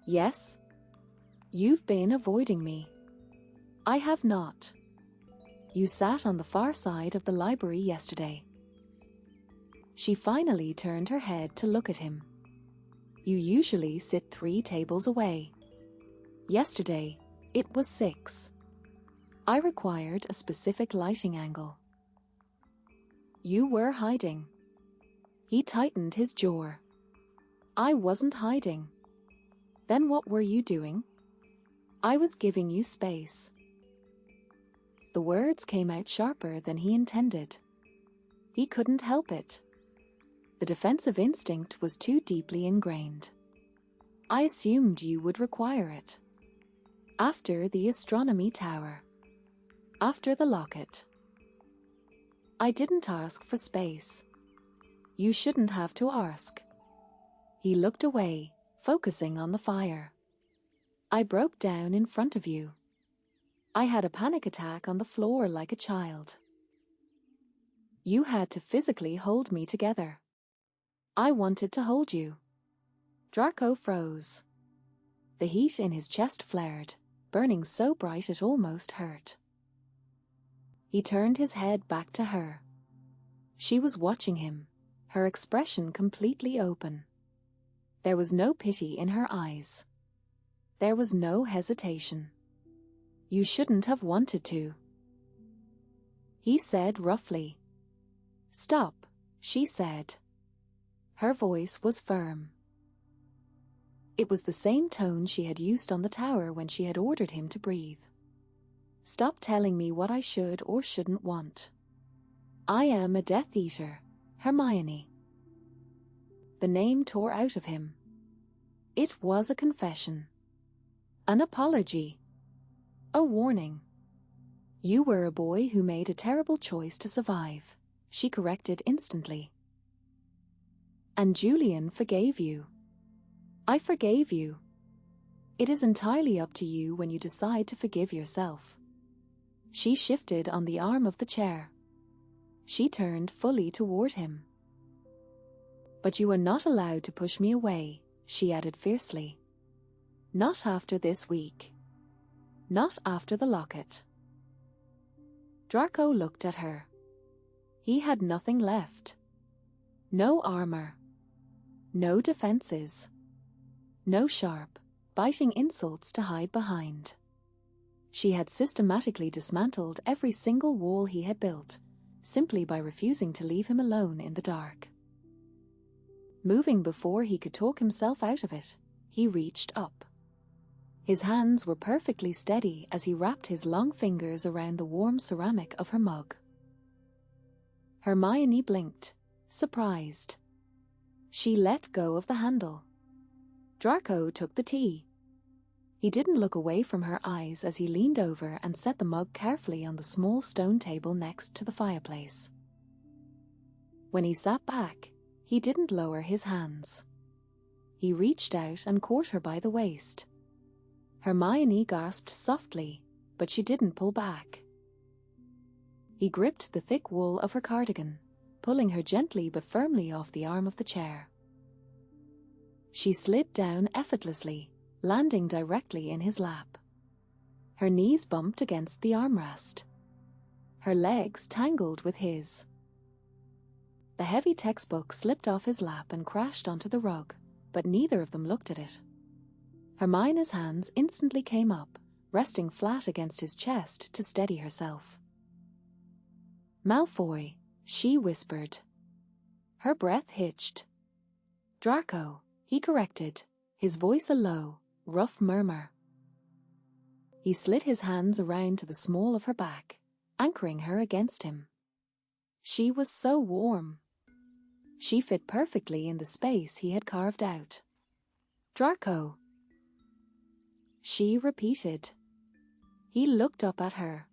"Yes? You've been avoiding me." "I have not. You sat on the far side of the library yesterday." She finally turned her head to look at him. "You usually sit 3 tables away. Yesterday, it was 6. I required a specific lighting angle." "You were hiding." He tightened his jaw. "I wasn't hiding." "Then what were you doing?" "I was giving you space." The words came out sharper than he intended. He couldn't help it. The defensive instinct was too deeply ingrained. "I assumed you would require it. After the astronomy tower. After the locket. I didn't ask for space. You shouldn't have to ask." He looked away, focusing on the fire. "I broke down in front of you. I had a panic attack on the floor like a child. You had to physically hold me together. I wanted to hold you." Draco froze. The heat in his chest flared, burning so bright it almost hurt. He turned his head back to her. She was watching him, her expression completely open. There was no pity in her eyes. There was no hesitation. "You shouldn't have wanted to," he said roughly. "Stop," she said. Her voice was firm. It was the same tone she had used on the tower when she had ordered him to breathe. "Stop telling me what I should or shouldn't want. I am a Death Eater, Hermione." The name tore out of him. It was a confession. An apology. A warning. "You were a boy who made a terrible choice to survive," she corrected instantly. "And Julian forgave you." "I forgave you. It is entirely up to you when you decide to forgive yourself." She shifted on the arm of the chair. She turned fully toward him. "But you are not allowed to push me away," she added fiercely. "Not after this week. Not after the locket." Draco looked at her. He had nothing left. No armor. No defenses. No sharp, biting insults to hide behind. She had systematically dismantled every single wall he had built, simply by refusing to leave him alone in the dark. Moving before he could talk himself out of it, he reached up. His hands were perfectly steady as he wrapped his long fingers around the warm ceramic of her mug. Hermione blinked, surprised. She let go of the handle. Draco took the tea. He didn't look away from her eyes as he leaned over and set the mug carefully on the small stone table next to the fireplace. When he sat back, he didn't lower his hands. He reached out and caught her by the waist. Hermione gasped softly, but she didn't pull back. He gripped the thick wool of her cardigan, pulling her gently but firmly off the arm of the chair. She slid down effortlessly, landing directly in his lap. Her knees bumped against the armrest. Her legs tangled with his. The heavy textbook slipped off his lap and crashed onto the rug, but neither of them looked at it. Hermione's hands instantly came up, resting flat against his chest to steady herself. "Malfoy," she whispered. Her breath hitched. "Draco," he corrected, his voice a low, rough murmur. He slid his hands around to the small of her back, anchoring her against him. She was so warm. She fit perfectly in the space he had carved out. "Draco," she repeated. He looked up at her.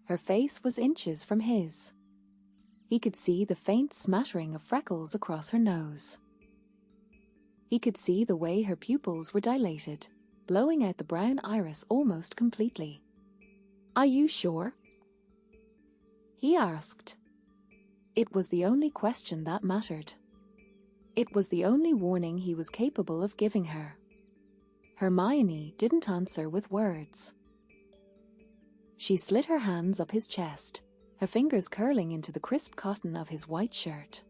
Her face was inches from his. He could see the faint smattering of freckles across her nose. He could see the way her pupils were dilated, blowing out the brown iris almost completely. "Are you sure?" he asked. It was the only question that mattered. It was the only warning he was capable of giving her. Hermione didn't answer with words. She slid her hands up his chest, her fingers curling into the crisp cotton of his white shirt.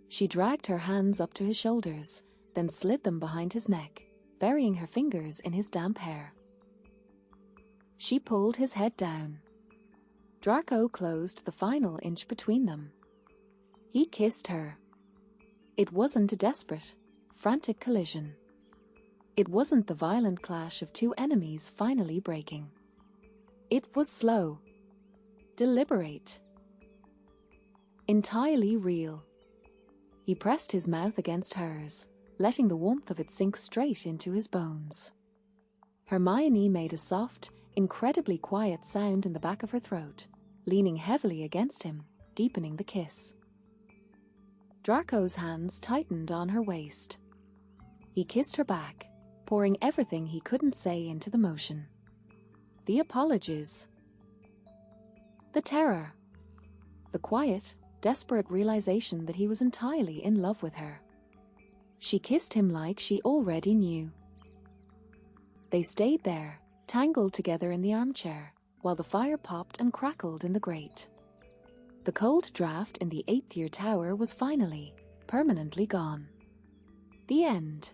She dragged her hands up to his shoulders, then slid them behind his neck, burying her fingers in his damp hair. She pulled his head down. Draco closed the final inch between them. He kissed her. It wasn't a desperate, frantic collision. It wasn't the violent clash of two enemies finally breaking. It was slow, deliberate, entirely real. He pressed his mouth against hers, letting the warmth of it sink straight into his bones. Hermione made a soft, incredibly quiet sound in the back of her throat, leaning heavily against him, deepening the kiss. Draco's hands tightened on her waist. He kissed her back, pouring everything he couldn't say into the motion. The apologies. The terror. The quiet, desperate realization that he was entirely in love with her. She kissed him like she already knew. They stayed there, tangled together in the armchair, while the fire popped and crackled in the grate. The cold draft in the 8th year tower was finally, permanently gone. The end.